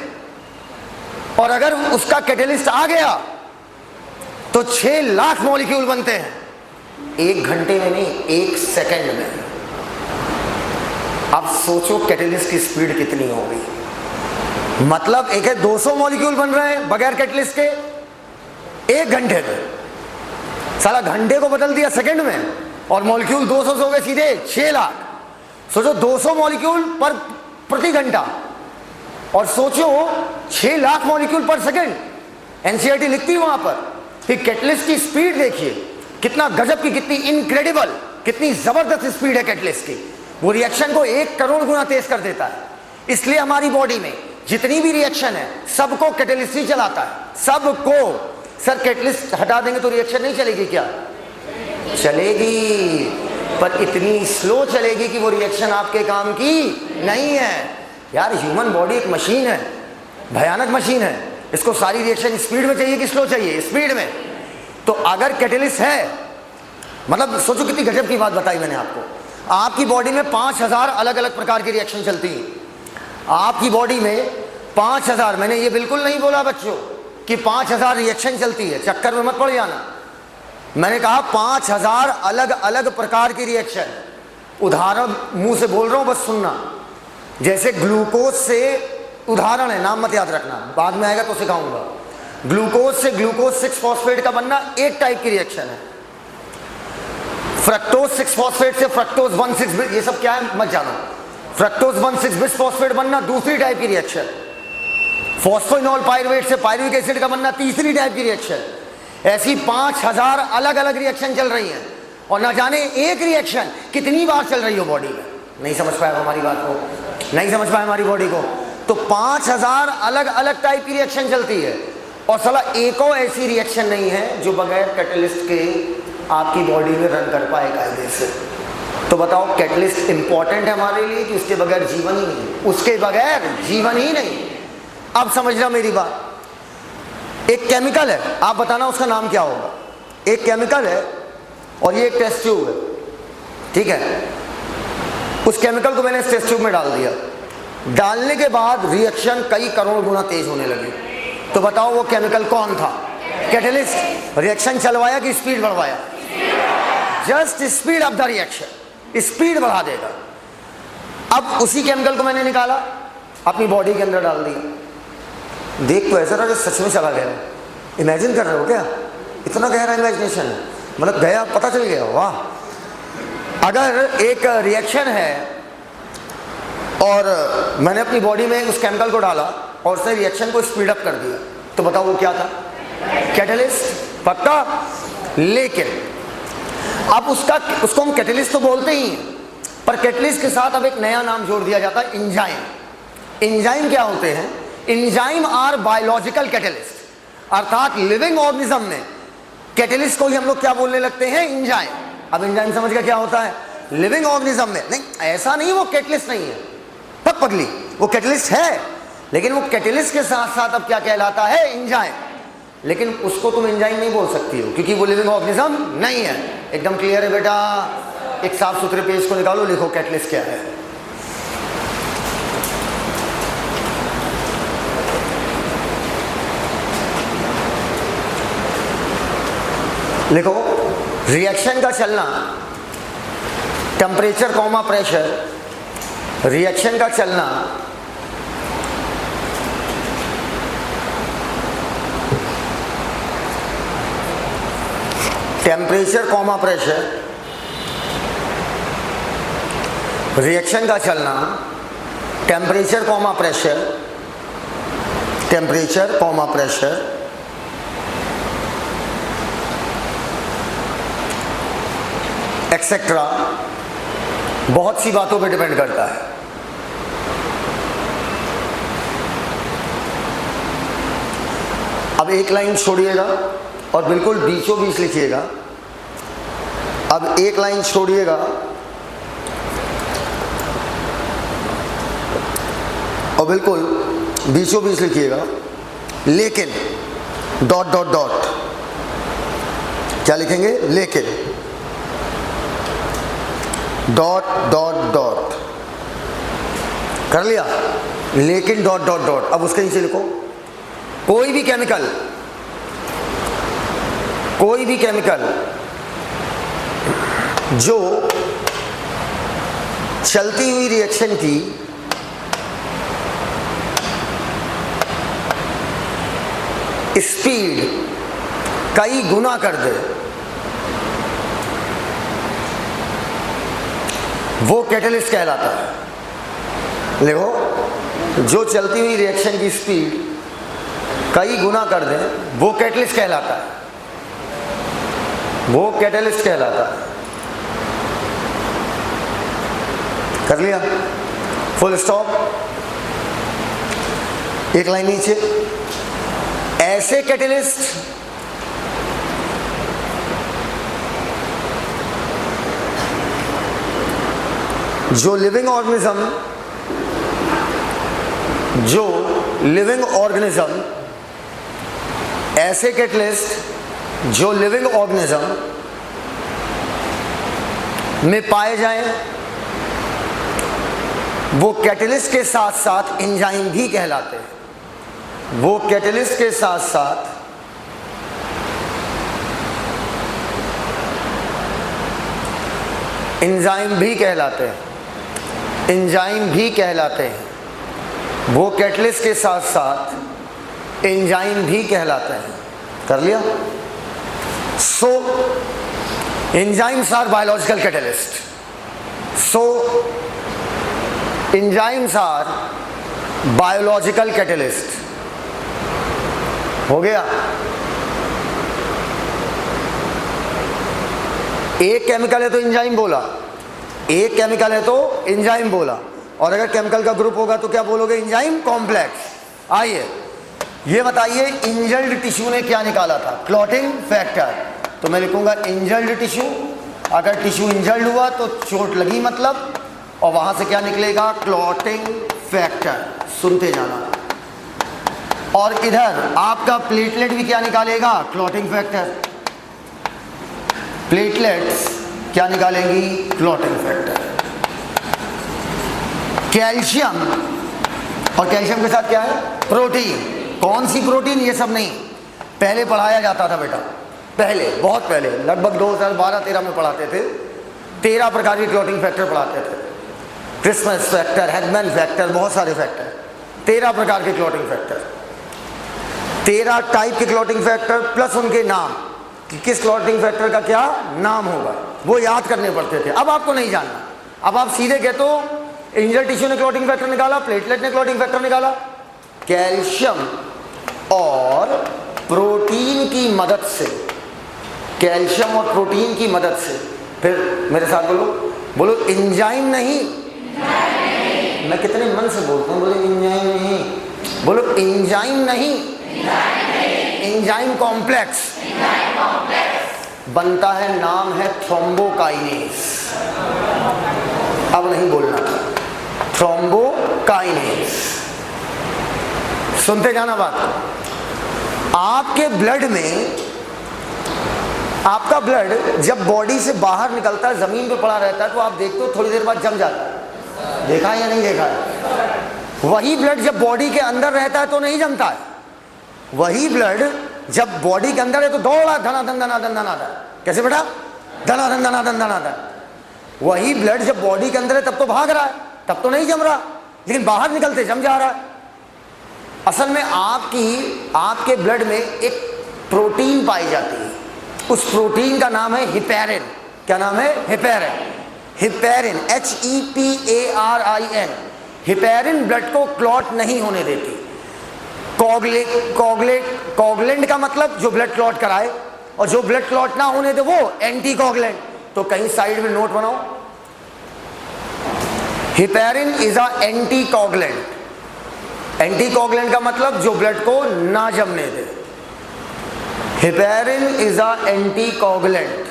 और अगर उसका कैटलिस्ट आ गया तो 6 लाख मॉलिक्यूल बनते हैं 1 घंटे में नहीं, 1 सेकंड में। अब सोचो कैटलिस्ट की स्पीड कितनी होगी, मतलब एक है 200 मॉलिक्यूल बन रहे हैं बगैर कैटलिस्ट के 1 घंटे में, साला घंटे को बदल दिया सेकंड में, और मॉलिक्यूल 200 से हो गए सीधे 6 लाख। सोचो 200 मॉलिक्यूल पर प्रति घंटा, और सोचो 6 लाख मॉलिक्यूल पर सेकंड, एनसीईआरटी लिखती वहां पर। फिर कैटलिस्ट की स्पीड देखिए कितना गजब की, कितनी इनक्रेडिबल, कितनी जबरदस्त स्पीड है कैटलिस्ट की। वो रिएक्शन को 1 करोड़ गुना तेज कर देता है। इसलिए हमारी बॉडी में जितनी भी रिएक्शन है सबको कैटलिस्ट ही चलाता है, सबको। सर कैटलिस्ट हटा देंगे तो रिएक्शन नहीं चलेगी क्या? चलेगी, पर इतनी स्लो चलेगी कि वो रिएक्शन आपके काम की नहीं है। यार ह्यूमन बॉडी एक मशीन है, भयानक मशीन है, इसको सारी रिएक्शन स्पीड में चाहिए कि स्लो चाहिए? स्पीड में। तो अगर कैटलिस्ट है, मतलब सोचो कितनी गजब की बात बताई मैंने आपको। आपकी बॉडी में 5000 अलग अलग प्रकार की रिएक्शन चलती है। आपकी बॉडी में 5000, मैंने ये बिल्कुल नहीं बोला बच्चों कि 5000 रिएक्शन चलती है, चक्कर में मत पड़ जाना। मैंने कहा 5000 अलग अलग प्रकार की रिएक्शन। उदाहरण मुंह से बोल रहा हूं, बस सुनना। जैसे ग्लूकोज से, उदाहरण है, नाम मत याद रखना, बाद में आएगा तो सिखाऊंगा। ग्लूकोज से ग्लूकोज 6 फॉस्फेट का बनना एक टाइप की रिएक्शन है। फ्रक्टोज 6 फॉस्फेट से फ्रक्टोज 1,6, ये सब क्या है मत जानो। फ्रक्टोज 1,6 बिस फॉस्फेट बनना दूसरी टाइप की रिएक्शन। फॉस्फोइनोल पायरुवेट से पायरुविक एसिड का बनना तीसरी टाइप की रिएक्शन। ऐसी 5000 अलग अलग रिएक्शन चल रही हैं, और ना जाने एक रिएक्शन कितनी बार चल रही हो बॉडी में। नहीं समझ पाया हमारी बात को? नहीं समझ पाया हमारी बॉडी को? तो 5000 अलग अलग टाइप की रिएक्शन चलती है, और साला एको ऐसी रिएक्शन नहीं है जो बगैर कैटलिस्ट के आपकी बॉडी में रन कर पाए कायदे से। तो बताओ कैटलिस्ट इंपॉर्टेंट है हमारे लिए कि उसके बगैर जीवन ही नहीं? उसके बगैर जीवन ही नहीं। अब समझना मेरी बात। एक केमिकल है, आप बताना उसका नाम क्या होगा। एक केमिकल है और ये एक टेस्ट ट्यूब है, ठीक है। उस केमिकल को मैंने इस टेस्ट ट्यूब में डाल दिया, डालने के बाद रिएक्शन कई करोड़ गुना तेज होने लगी। तो बताओ वो केमिकल कौन था? कैटलिस्ट। रिएक्शन चलवाया कि स्पीड बढ़वाया? Just speed of the reaction, speed बढ़ा देगा। अब उसी केमिकल को मैंने निकाला, अपनी बॉडी के अंदर डाल दिया। देख तो ऐसा था कि सच में चला गया। इमेजिन कर रहे हो क्या? इतना गहरा इमेजिनेशन है, मतलब गया पता चल गया। वाह। अगर एक रिएक्शन है और मैंने अपनी बॉडी में उस केमिकल को डाला और उसने रिएक्शन को स्पीड अप कर दिया, तो बताओ वो क्या था? कैटलिस्ट। पक्का? लेकिन अब उसको हम कैटलिस्ट तो बोलते ही हैं, पर कैटलिस्ट के साथ अब एक नया नाम जोड़ दिया जाता है, एंजाइम। एंजाइम क्या होते हैं? एंजाइम आर बायोलॉजिकल कैटलिस्ट, अर्थात लिविंग ऑर्गेनिज्म में कैटलिस्ट को ही हम लोग क्या बोलने लगते हैं? एंजाइम। अब एंजाइम समझ गया क्या होता है? लिविंग ऑर्गेनिज्म में। नहीं, ऐसा नहीं, वो कैटलिस्ट नहीं है, पक पगली, वो कैटलिस्ट है, लेकिन वो कैटलिस्ट के साथ साथ अब क्या कहलाता है? एंजाइम। लेकिन उसको तुम एंजाइम नहीं बोल सकती हो क्योंकि वो लिविंग ऑर्गेनिज्म नहीं है। एकदम क्लियर है बेटा? एक साफ सुथरे पेज को निकालो, लिखो कैटलिस्ट क्या है। लिखो, रिएक्शन का चलना, टेम्परेचर कॉमा प्रेशर, रिएक्शन का चलना टेम्परेचर कॉमा प्रेशर, रिएक्शन का चलना temperature comma pressure, temperature comma pressure, etcetera, बहुत सी बातों पे डिपेंड करता है। अब एक लाइन छोड़िएगा और बिल्कुल बीचों बीच लिखिएगा। अब एक लाइन छोड़िएगा और बिल्कुल बीचों बीच लिखिएगा, लेकिन डॉट डॉट डॉट, क्या लिखेंगे? लेकिन डॉट डॉट डॉट, कर लिया? लेकिन डॉट डॉट डॉट। अब उसके नीचे लिखो, कोई भी केमिकल जो चलती हुई रिएक्शन की स्पीड कई गुना कर दे, वो कैटलिस्ट कहलाता है। देखो, जो चलती हुई रिएक्शन की स्पीड कई गुना कर दे, वो कैटलिस्ट कहलाता है, वो कैटलिस्ट कहलाता है। कर लिया? Full stop. एक लाइन नीचे, ऐसे कैटलिस्ट जो लिविंग ऑर्गेनिज्म, ऐसे कैटलिस्ट जो लिविंग ऑर्गेनिज्म में पाए जाएं, वो कैटलिस्ट के साथ साथ एंजाइम भी कहलाते हैं। वो कैटलिस्ट के साथ साथ एंजाइम भी कहलाते हैं, एंजाइम भी कहलाते हैं। वो कैटलिस्ट के साथ साथ एंजाइम भी कहलाते हैं। कर लिया? So enzymes are biological catalyst. So enzymes are biological catalyst. हो गया? एक केमिकल है तो एंजाइम बोला, एक केमिकल है तो एंजाइम बोला, और अगर केमिकल का ग्रुप होगा तो क्या बोलोगे? Enzyme complex. आइए ये बताइए, इंजल्ड टिश्यू ने क्या निकाला था? Clotting factor. तो मैं लिखूंगा इंजल्ड टिश्यू। अगर टिश्यू इंजल्ड हुआ तो चोट लगी मतलब, और वहां से क्या निकलेगा? Clotting factor. सुनते जाना, और इधर आपका प्लेटलेट भी क्या निकालेगा, क्लॉटिंग फैक्टर। प्लेटलेट्स क्या निकालेंगी, क्लॉटिंग फैक्टर। कैल्शियम, और कैल्शियम के साथ क्या है, प्रोटीन। कौन सी प्रोटीन, ये सब नहीं, पहले पढ़ाया जाता था बेटा, पहले, बहुत पहले, लगभग 2012-13 में पढ़ाते थे। 13 प्रकार के क्लॉटिंग फैक्टर पढ़ाते थे। क्रिसमस फैक्टर, हैगमैन फैक्टर, बहुत सारे फैक्टर, 13 प्रकार के क्लॉटिंग फैक्टर, 13 टाइप के क्लॉटिंग फैक्टर प्लस उनके नाम कि किस क्लॉटिंग फैक्टर का क्या नाम होगा, वो याद करने पड़ते थे। अब आपको नहीं जानना, अब आप सीधे कहते हो इंजर टिश्यू ने क्लॉटिंग फैक्टर निकाला, प्लेटलेट ने क्लॉटिंग फैक्टर निकाला। कैल्शियम और प्रोटीन की मदद से, कैल्शियम और प्रोटीन की मदद से, फिर मेरे साथ बोलो, बोलो एंजाइम नहीं, मैं कितने मन से बोलता हूँ, बोलो एंजाइम नहीं, बोलो एंजाइम नहीं, एंजाइम कॉम्प्लेक्स बनता है, नाम है थ्रोम्बोकाइनेस। अब नहीं बोलना था, थ्रोम्बोकाइनेस। सुनते जाना बात। आपके ब्लड में, आपका ब्लड जब बॉडी से बाहर निकलता है, जमीन पे पड़ा रहता है, तो आप देखते हो थोड़ी देर बाद जम जाता है। देखा है या नहीं देखा है? वही ब्लड जब बॉडी के अंदर रहता है तो नहीं जमता है। वही ब्लड जब बॉडी के अंदर है तो दौड़ा धनाधन धनाधन धनाधन। कैसे बेटा? धनाधन धनाधन धनाधन। वही ब्लड जब बॉडी के अंदर है तब तो भाग रहा है, तब तो नहीं जम रहा, लेकिन बाहर निकलते जम जा रहा है। असल में आपके ब्लड में एक प्रोटीन पाई जाती है, उस प्रोटीन का नाम है हिपैरिन। क्या नाम है? Heparin. Heparin, HEPARIN। Heparin blood को क्लॉट नहीं होने देती। कोगुलेंट का मतलब जो ब्लड क्लॉट कराए, और जो ब्लड क्लॉट ना होने दे वो एंटी कोगुलेंट। तो कहीं साइड में नोट बनाओ, heparin is a anticoagulant. Anticoagulant का मतलब जो ब्लड को ना जमने दे। Heparin is a anticoagulant.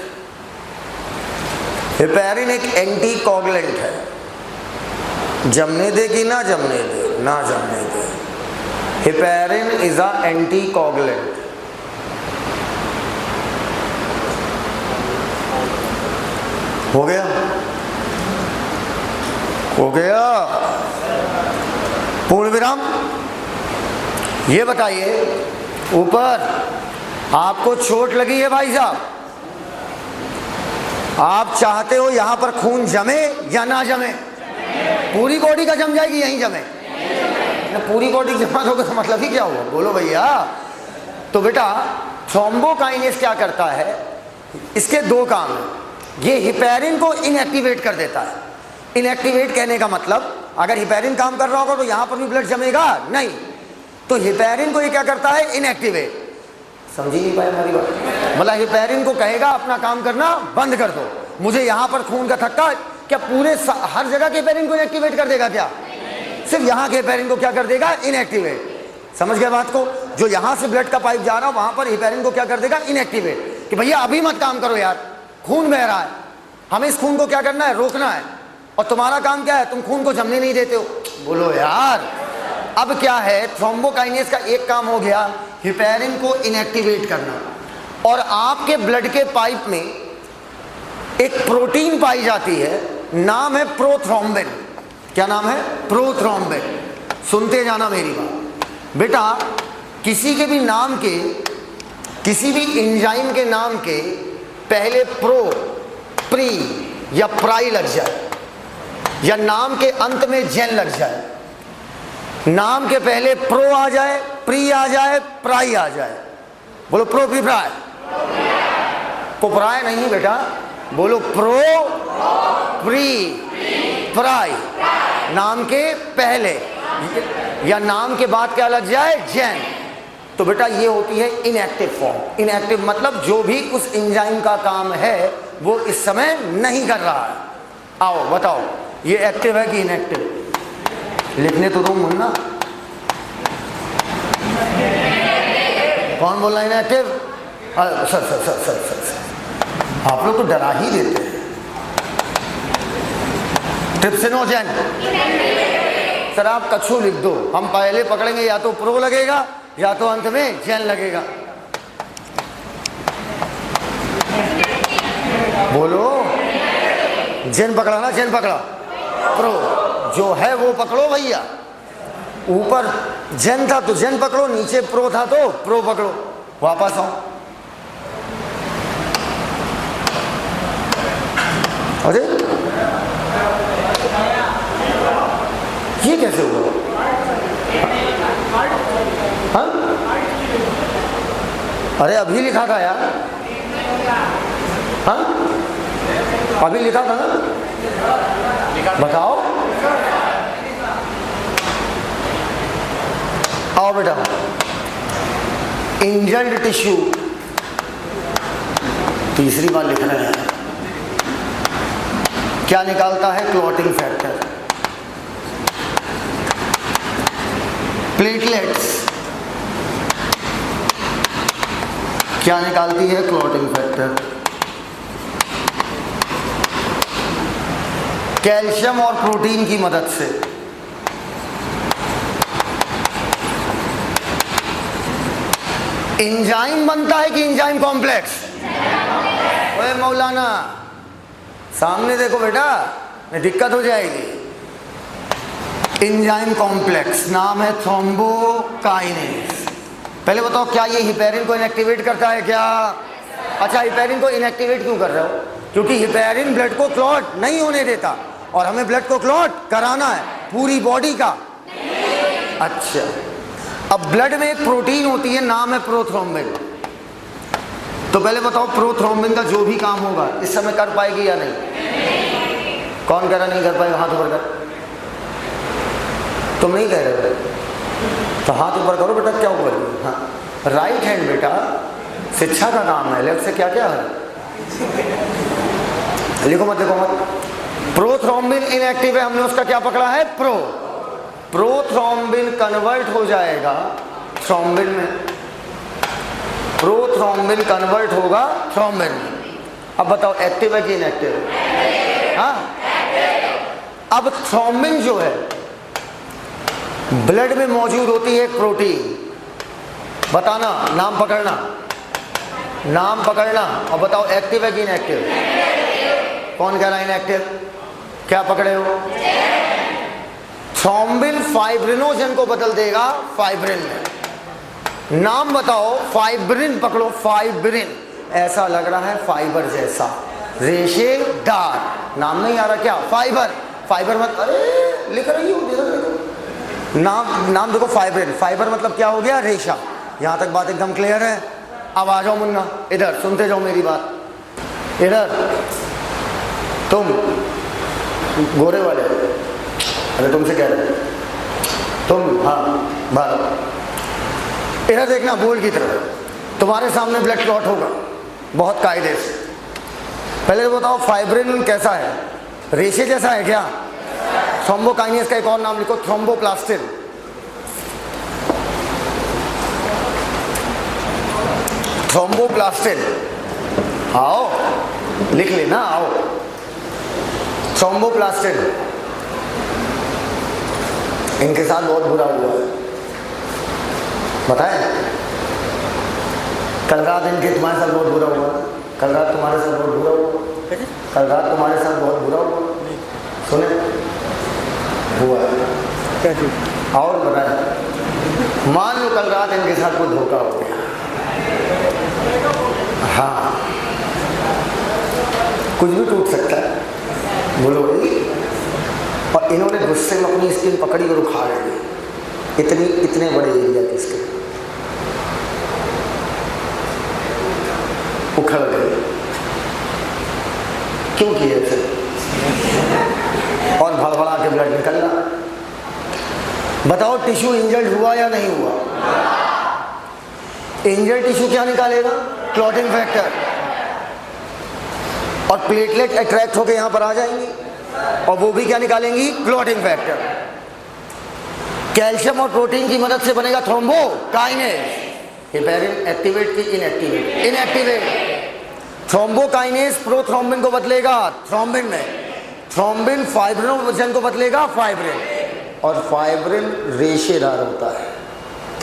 Heparin एक एंटी कोगुलेंट है, जमने दे कि ना जमने दे, ना जमने दे। Heparin is a anticoagulant. हो गया? हो गया? पूर्ण विराम। ये बताइए, ऊपर आपको चोट लगी है भाई साहब, आप चाहते हो यहां पर खून जमे या ना जमे? पूरी बॉडी का जम जाएगी, यहीं जमे? पूरी बॉडी जमा दोगे तो मतलब ही क्या हुआ? बोलो भैया। तो बेटा थ्रोम्बोकाइनेस क्या करता है, इसके दो काम हैं। ये हिपैरिन को इनएक्टिवेट कर देता है। इनएक्टिवेट कहने का मतलब, अगर हिपैरिन काम कर रहा होगा तो यहां पर भी ब्लड जमेगा नहीं, तो हिपैरिन को ये क्या करता है? इनएक्टिवेट। समझी नहीं पाए हमारी बात? मतलब हिपैरिन को कहेगा अपना काम करना बंद कर दो, मुझे यहां पर खून का थक्का। क्या पूरे हर जगह के हिपैरिन को इनएक्टिवेट कर देगा क्या? सिर्फ यहां के हिपैरिन को क्या कर देगा? इनएक्टिवेट। समझ गए बात को? जो यहां से ब्लड का पाइप जा रहा है वहां पर हिपैरिन को क्या कर देगा? इनएक्टिवेट। कि भैया अभी मत काम करो यार, खून बह रहा है, हमें इस खून को क्या करना है? रोकना है। और तुम्हारा काम क्या है? तुम खून को जमने नहीं देते हो। बोलो यार। अब क्या है, थ्रोम्बोकाइनेस का एक काम हो गया हिपैरिन को इनएक्टिवेट करना। और आपके ब्लड के पाइप में एक प्रोटीन पाई जाती है, नाम है प्रोथ्रोम्बिन। क्या नाम है? प्रोथ्रोम्बिन। सुनते जाना मेरी बात बेटा। किसी के भी नाम के, किसी भी एंजाइम के नाम के पहले प्रो, प्री या प्राई लग जाए, या नाम के अंत में जेन लग जाए, नाम के पहले प्रो आ जाए, प्री आ जाए, प्राई आ जाए। बोलो प्रो, प्री, प्राई। प्राई नहीं बेटा, बोलो प्रो, प्री, प्राई। नाम के पहले या नाम के बाद क्या लग जाए? जेन। तो बेटा ये होती है इनएक्टिव फॉर्म। इनएक्टिव मतलब जो भी उस एंजाइम का काम है वो इस समय नहीं कर रहा है। आओ बताओ, ये एक्टिव है कि इनएक्टिव? लिखने तो दो मुन्ना। कौन बोल रहा है इनएक्टिव? सर आप लोग तो डरा ही देते हैं। ट्रिप्सिनोजेन। सर आप कछु लिख दो, हम पहले पकड़ेंगे या तो प्रो लगेगा या तो अंत में चैन लगेगा। बोलो, चैन पकड़ा ना, चैन पकड़ा, प्रो जो है वो पकड़ो भैया। ऊपर जेन था तो जेन पकड़ो, नीचे प्रो था तो प्रो पकड़ो। वापस आओ। अरे ये कैसे हुआ? हाँ? अरे अभी लिखा था यार। हाँ अभी लिखा था ना, बताओ। आओ बेटा, इंजल्ड टिश्यू तीसरी बार लिख रहे हैं। क्या निकालता है? Clotting factor. प्लेटलेट्स क्या निकालती है? Clotting factor. कैल्शियम और प्रोटीन की मदद से एंजाइम बनता है कि एंजाइम कॉम्प्लेक्स? ओए मौलाना सामने देखो बेटा, में दिक्कत हो जाएगी। एंजाइम कॉम्प्लेक्स नाम है थ्रोम्बोकाइनेज। पहले बताओ, क्या ये हिपेरिन को इनएक्टिवेट करता है क्या? अच्छा, हिपेरिन को इनएक्टिवेट क्यों कर रहे हो? क्योंकि हिपेरिन ब्लड को क्लॉट नहीं होने देता, और हमें ब्लड को क्लॉट कराना है पूरी बॉडी का। अच्छा, अब ब्लड में एक प्रोटीन होती है, नाम है प्रोथ्रोम्बिन। तो पहले बताओ, प्रोथ्रोम्बिन का जो भी काम होगा इस समय कर पाएगी या नहीं? कौन कह रहा नहीं कर पाएगा? हाथ ऊपर कर। तुम नहीं कह रहे हो तो हाथ ऊपर करो बेटा। क्या ऊपर? हाँ, राइट हैंड बेटा शिक्षा का काम है, लेफ्ट से क्या क्या है? लिखो मत, देखो मत। प्रोथ्रोम्बिन इनएक्टिव है, हमने उसका क्या पकड़ा है? प्रो। प्रोथ्रोम्बिन कन्वर्ट हो जाएगा थ्रोम्बिन में, प्रोथ्रोम्बिन कन्वर्ट होगा थ्रोम्बिन में। अब बताओ, एक्टिव है कि इनएक्टिव? हाँ, अब थ्रोम्बिन जो है ब्लड में मौजूद होती है एक प्रोटीन। बताना, नाम पकड़ना, नाम पकड़ना, और बताओ एक्टिव है कि इनएक्टिव? कौन कह रहा है इनएक्टिव? क्या पकड़े हो? थ्रोम्बिन फाइब्रिनोजन को बदल देगा फाइब्रिन में। नाम बताओ, फाइब्रिन पकड़ो, फाइब्रिन। ऐसा लग रहा है फाइबर जैसा, रेशेदार। नाम नहीं आ रहा क्या? फाइबर। फाइबर मत, अरे लिख रही हो, नाम देखो, फाइब्रिन। फाइबर मतलब क्या हो गया? रेशा। यहां तक बात एकदम क्लियर है? अब आ जाओ मुन्ना, इधर सुनते जाओ मेरी बात। इधर तुम गोरे वाले, अरे तुमसे कह रहे तुम, हाँ बाहर इधर देखना, बोल की तरफ। तुम्हारे सामने ब्लड क्लॉट होगा बहुत कायदे से। पहले तो बताओ, फाइब्रिन कैसा है? रेशे जैसा है क्या? थ्रोम्बोकाइनेज का एक और नाम लिखो, थ्रोम्बोप्लास्टिन। थ्रोम्बोप्लास्टिन, आओ लिख लेना, आओ। थ्रोम्बोप्लास्टिन, इनके साथ बहुत बुरा हुआ है, बताएं? कल रात इनके तुम्हारे साथ बहुत बुरा हुआ। कल रात तुम्हारे साथ बहुत बुरा हुआ। कल रात तुम्हारे साथ बहुत बुरा हुआ। सुने हुआ क्या चीज? और बताएं, मान लो कल रात इनके साथ कोई धोखा हो गया। हाँ, कुछ भी टूट सकता है, बोलो। और इन्होंने गुस्से में अपनी स्किन पकड़ी और उखाड़ ली, इतने बड़े एरिया की स्किन उखड़ गई। क्यों किए थे? और भड़बड़ा के ब्लड निकल रहा। बताओ, टिश्यू इंजर्ड हुआ या नहीं हुआ? इंजर्ड टिश्यू क्या निकालेगा? Clotting factor. और प्लेटलेट अट्रैक्ट होकर यहां पर आ जाएंगी, और वो भी क्या निकालेंगी? Clotting factor. कैल्शियम और प्रोटीन की मदद से बनेगा थ्रोम्बोकाइनेज। हिपेरिन एक्टिवेट की इनएक्टिवेट? इनएक्टिवेट। थ्रोम्बोकाइनेज प्रोथ्रोम्बिन को बदलेगा थ्रोम्बिन में, थ्रोम्बिन फाइब्रिनोजन को बदलेगा फाइब्रिन, और फाइब्रिन रेशेदार होता है।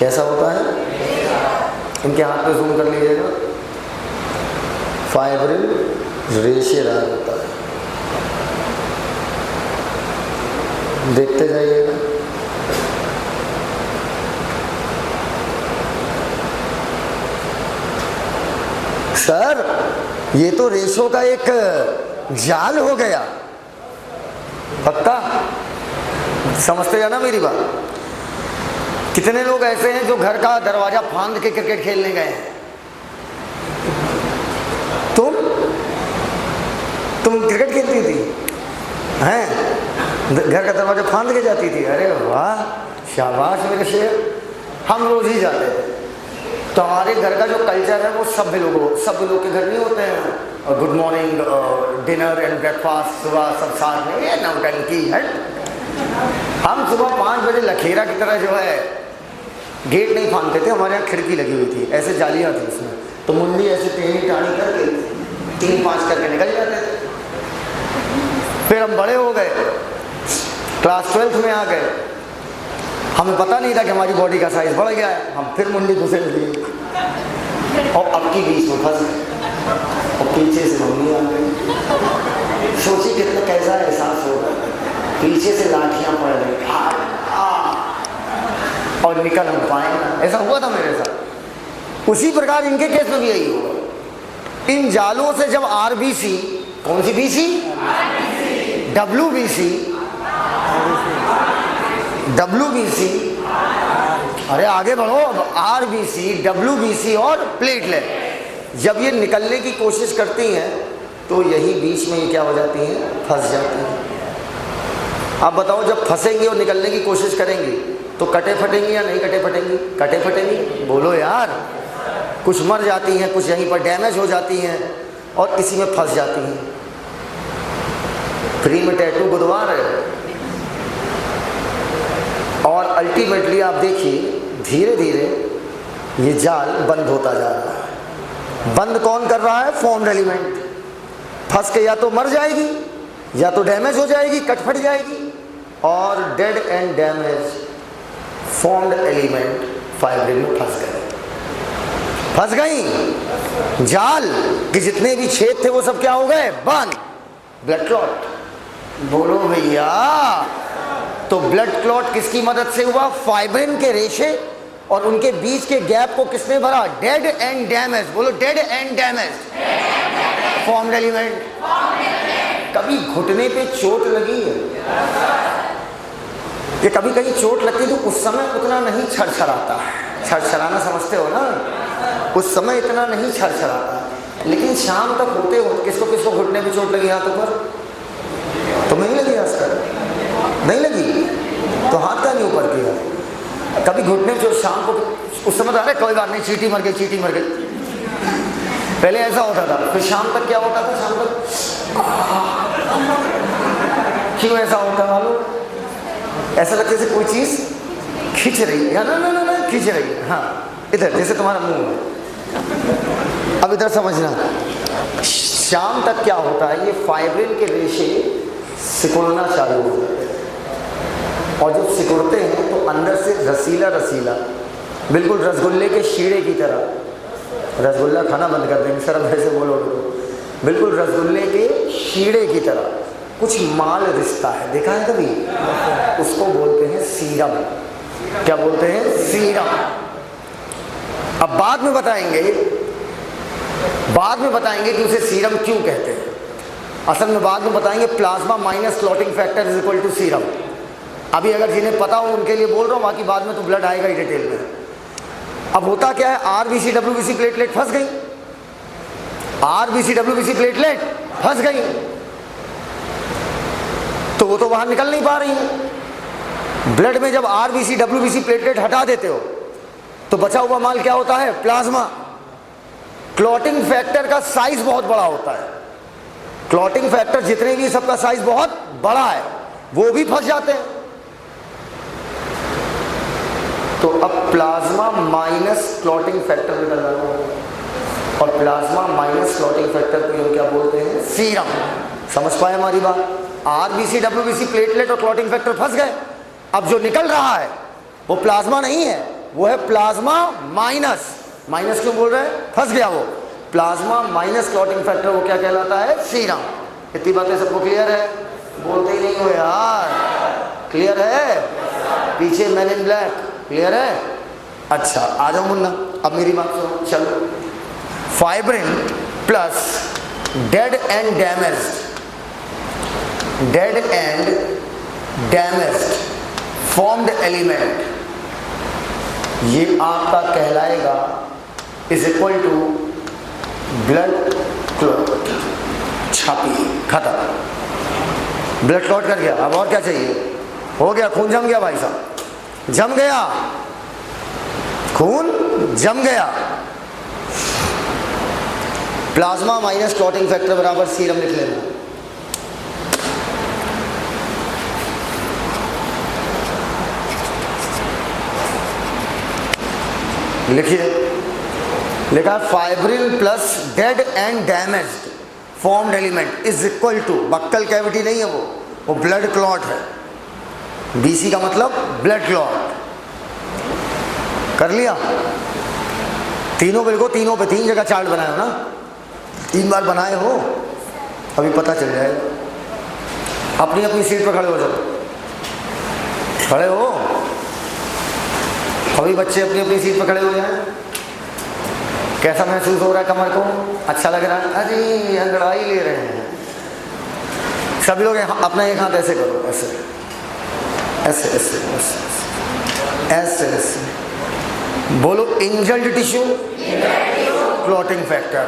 कैसा होता है? इनके हाथ पे जूम कर लीजिएगा, फाइब्रिल रेशेदार होता है, देखते जाइएगा। सर ये तो रेशों का एक जाल हो गया, पक्का समझते हैं ना मेरी बात? कितने लोग ऐसे हैं जो घर का दरवाजा फांद के क्रिकेट खेलने गए हैं? तुम क्रिकेट खेलती थी हैं? घर का दरवाजा फांद के जाती थी? अरे वाह, शाबाश मेरे शेर। हम रोज ही जाते थे। तो हमारे घर का जो कल्चर है वो सब लोग के घर नहीं होते हैं। Good morning, dinner and breakfast सुबह सब साथ में, ये नौटंकी है। हम सुबह 5 बजे लखेरा की तरह जो है गेट नहीं फांदते थे, हमारे यहाँ खिड़की लगी हुई थी, ऐसे जालियाँ थी उसमें, तो मुंडी ऐसे टेढ़ी टाणी करके 3-5 करके निकल जाते थे। फिर हम बड़े हो गए, क्लास 12th में आ गए, हमें पता नहीं था कि हमारी बॉडी का साइज बढ़ गया है, हम फिर मुंडी घुसेड़ दिए और अब की बीच में फंस गए और पीछे से मम्मी आ गई। सोची कितना कैसा एहसास होगा, पीछे से लाठियां पड़ रही और निकल हम पाए ना। ऐसा हुआ था मेरे साथ। उसी प्रकार इनके केस में भी यही होगा। इन जालों से जब आरबीसी, कौन सी बीसी? डब्ल्यूबीसी, अरे आगे बढ़ो, आरबीसी, डब्ल्यूबीसी और प्लेटलेट जब ये निकलने की कोशिश करती हैं तो यही बीच में ये क्या हो जाती हैं? फंस जाती हैं। आप बताओ, जब फंसेंगी और निकलने की कोशिश करेंगी तो कटे फटेंगी या नहीं कटे फटेंगी? कटे फटेंगी, बोलो यार। कुछ मर जाती हैं, कुछ यहीं पर डैमेज हो जाती हैं और इसी में फंस जाती हैं। फ्री में टैटू बुधवार है और अल्टीमेटली आप देखिए धीरे धीरे ये जाल बंद होता जा रहा है। बंद कौन कर रहा है? Formed element. फंस के या तो मर जाएगी या तो डैमेज हो जाएगी, कट फट जाएगी, और dead and damage formed element fibril में फंस गई। जाल के जितने भी छेद थे वो सब क्या हो गए? बंद। ब्लड क्लॉट, बोलो भैया। तो ब्लड क्लॉट किसकी मदद से हुआ? फाइब्रिन के रेशे और उनके बीच के गैप को किसने भरा? डेड एंड डैमेज, बोलो dead and damage formed element. कभी घुटने पे चोट लगी है? ये कभी कहीं चोट लगती तो उस समय उतना नहीं छरछराता है। छरछराना समझते हो ना? उस समय इतना नहीं छरछराता, लेकिन शाम तक होते हो किसको घुटने पे चोट लगी हाथों पर? तो नहीं लगी? आज तक नहीं लगी तो हाथ का नहीं ऊपर किया। कभी घुटने पे शाम को, उस समय अरे कोई बात नहीं, चींटी मर गई। पहले ऐसा होता था, फिर शाम तक क्या होता था? शाम तक क्यों ऐसा होता मालूम? ऐसा लगता है कोई चीज खींच रही है, ना खींच रही है। हाँ, इधर जैसे तुम्हारा मुंह है। अब इधर समझना, शाम तक क्या होता है? ये फाइब्रिन के रेशे सिकुड़ना चालू हो जाते हैं और जब सिकुड़ते हैं तो अंदर से रसीला बिल्कुल रसगुल्ले के शीरे की तरह। रसगुल्ला खाना बंद कर देंगे सर, ऐसे बोलोगे तो। बिल्कुल रसगुल्ले के शीरे की तरह कुछ माल रिश्ता है, देखा है कभी? उसको बोलते हैं सीरम। क्या बोलते हैं? सीरम। अब बाद में बताएंगे कि उसे सीरम क्यों कहते हैं। असल में बाद में बताएंगे plasma minus clotting factor is equal to serum. अभी अगर जिन्हें पता हो उनके लिए बोल रहा हूँ, बाकी बाद में तो ब्लड आएगा ही डिटेल में। अब होता क्या है? आरबीसी डब्ल्यूबीसी प्लेटलेट फंस गई। आरबीसी डब्ल्यूबीसी प्लेटलेट फंस गई तो वो तो बाहर निकल नहीं पा रही है। ब्लड में जब आरबीसी डब्ल्यूबीसी प्लेटलेट हटा देते हो तो बचा हुआ माल क्या होता है? प्लाज्मा। क्लॉटिंग फैक्टर का साइज बहुत बड़ा होता है। क्लॉटिंग फैक्टर जितने भी सबका साइज बहुत बड़ा है, वो भी फंस जाते हैं। तो अब प्लाज्मा माइनस क्लॉटिंग फैक्टर निकल रहा है और प्लाज्मा माइनस क्लॉटिंग फैक्टर को हम क्या बोलते हैं? सीरम। समझ पाए हमारी बात? आरबीसी डब्ल्यूबीसी प्लेटलेट और क्लॉटिंग फैक्टर फंस गए। अब जो निकल रहा है वो प्लाज्मा नहीं है, वो है प्लाज्मा माइनस। माइनस क्यों बोल रहे हैं, फंस गया वो। प्लाज्मा माइनस क्लॉटिंग फैक्टर वो क्या कहलाता है, सीरम। इतनी बातें सबको क्लियर है, बोलते ही नहीं हो यार, क्लियर है, पीछे मैन इन ब्लैक क्लियर है। अच्छा आ जाओ मुन्ना, अब मेरी बात सुनो, चलो। Fibrin plus dead and damaged formed element, ये आपका कहलाएगा is equal to blood clot. छापी खत्म, ब्लड क्लॉट कर गया। अब और क्या चाहिए, हो गया, खून जम गया भाई साहब, जम गया, खून जम गया। प्लाज्मा माइनस क्लॉटिंग फैक्टर बराबर सीरम लिख लेना। लिखिए, लिखा fibril plus dead and damaged formed element is equal to, buccal cavity नहीं है वो ब्लड क्लॉट है। बीसी का मतलब ब्लड क्लॉट। कर लिया, तीनों बिल्कुल, तीनों पे 3 जगह चार्ट बनाए हो ना, 3 बार बनाए हो, अभी पता चल जाएगा। अपनी अपनी सीट पर खड़े हो जाओ, खड़े हो, अभी बच्चे अपनी अपनी सीट पर खड़े हो जाए। कैसा महसूस हो रहा है कमर को, अच्छा लग रहा है, अरे अंगड़ाई ले रहे हैं सभी लोग। अपना एक हाथ ऐसे करो, ऐसे ऐसे ऐसे ऐसे ऐसे ऐसे बोलो, इंजल्ड टिश्यू क्लॉटिंग फैक्टर।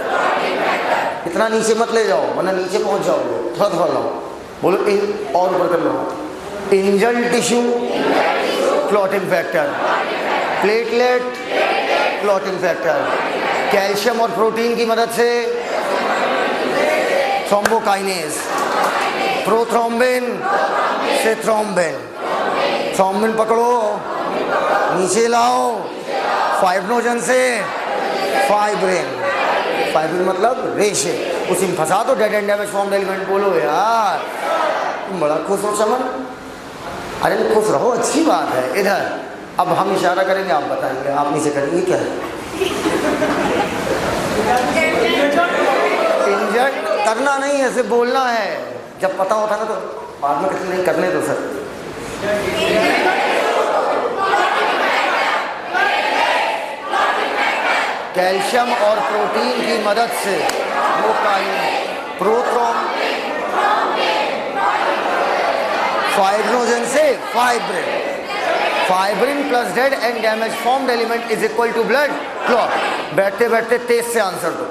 इतना नीचे मत ले जाओ वरना नीचे पहुंच जाओगे, थोड़ा थोड़ा लाओ, बोलो और ऊपर कर लो, injured tissue clotting factor, platelet clotting factor, calcium और प्रोटीन की मदद से थ्रोम्बोकाइनेज, प्रोथ्रोम्बिन से थ्रोम्बिन, थ्रोम्बिन पकड़ो नीचे लाओ, फाइब्रोजन से फाइब्रिन, फाइब्रिन मतलब रेशे, उसी में फंसा दो dead and damage formed element. बोलो यार, तुम बड़ा खुश हो चमन, अरे खुश रहो, अच्छी बात है। इधर अब हम इशारा करेंगे, आप बताएंगे, आप नीचे करेंगे क्या है, इंजेक्ट करना नहीं है, सिर्फ बोलना है। जब पता होता ना तो बाद में कितने नहीं करने दो सर। कैल्शियम और प्रोटीन की मदद से वो फाइब्रोजन से fibrin, fibrin plus dead and damage formed element is equal to blood clot. बैठते बैठते तेज से आंसर दो,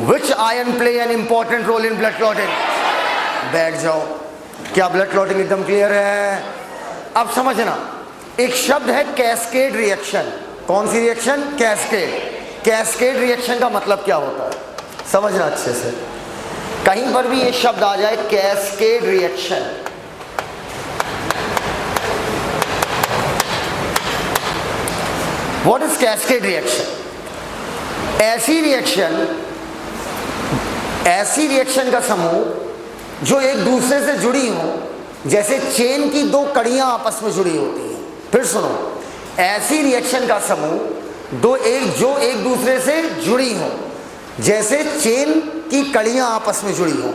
which ion play an important role in blood clotting. बैठ जाओ, क्या ब्लड क्लॉटिंग एकदम क्लियर है। अब समझना, एक शब्द है कैस्केड रिएक्शन। कौन सी रिएक्शन, कैस्केड। कैस्केड रिएक्शन का मतलब क्या होता है, समझना अच्छे से। कहीं पर भी ये शब्द आ जाए cascade reaction, what is cascade reaction. ऐसी रिएक्शन का समूह जो एक दूसरे से जुड़ी हो, जैसे चेन की 2 कड़ियां आपस में जुड़ी होती हैं। फिर सुनो, ऐसी रिएक्शन का समूह जो एक दूसरे से जुड़ी हो, जैसे चेन की कड़ियां आपस में जुड़ी हो,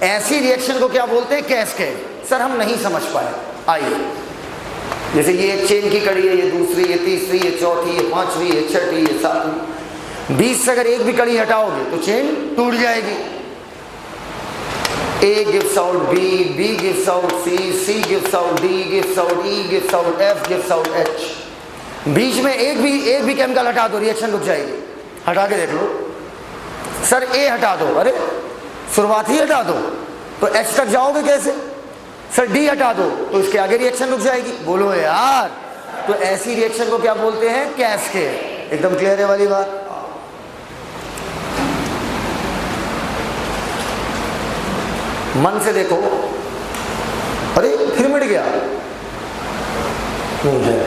ऐसी रिएक्शन को क्या बोलते हैं, कैस्केड। सर हम नहीं समझ पाए, आइए। जैसे ये एक चेन की कड़ी है, ये दूसरी, ये तीसरी, ये चौथी, ये पांचवी, ये छठी, ये सातवीं। 20 से अगर एक भी कड़ी हटाओगे तो चेन टूट जाएगी। A gives out B, B gives out C, C gives out D, gives out E, gives out F, gives out H। बीच में एक भी केमिकल हटा दो, रिएक्शन रुक जाएगी। हटा के देख लो। सर A हटा दो, अरे शुरुआत ही हटा दो तो H तक जाओगे कैसे। सर D हटा दो तो इसके आगे रिएक्शन रुक जाएगी। बोलो यार, तो ऐसी रिएक्शन को क्या बोलते हैं, कैस्केड। एकदम क्लियर है वाली बात। मन से देखो, अरे फिर मिट गया, नहीं है।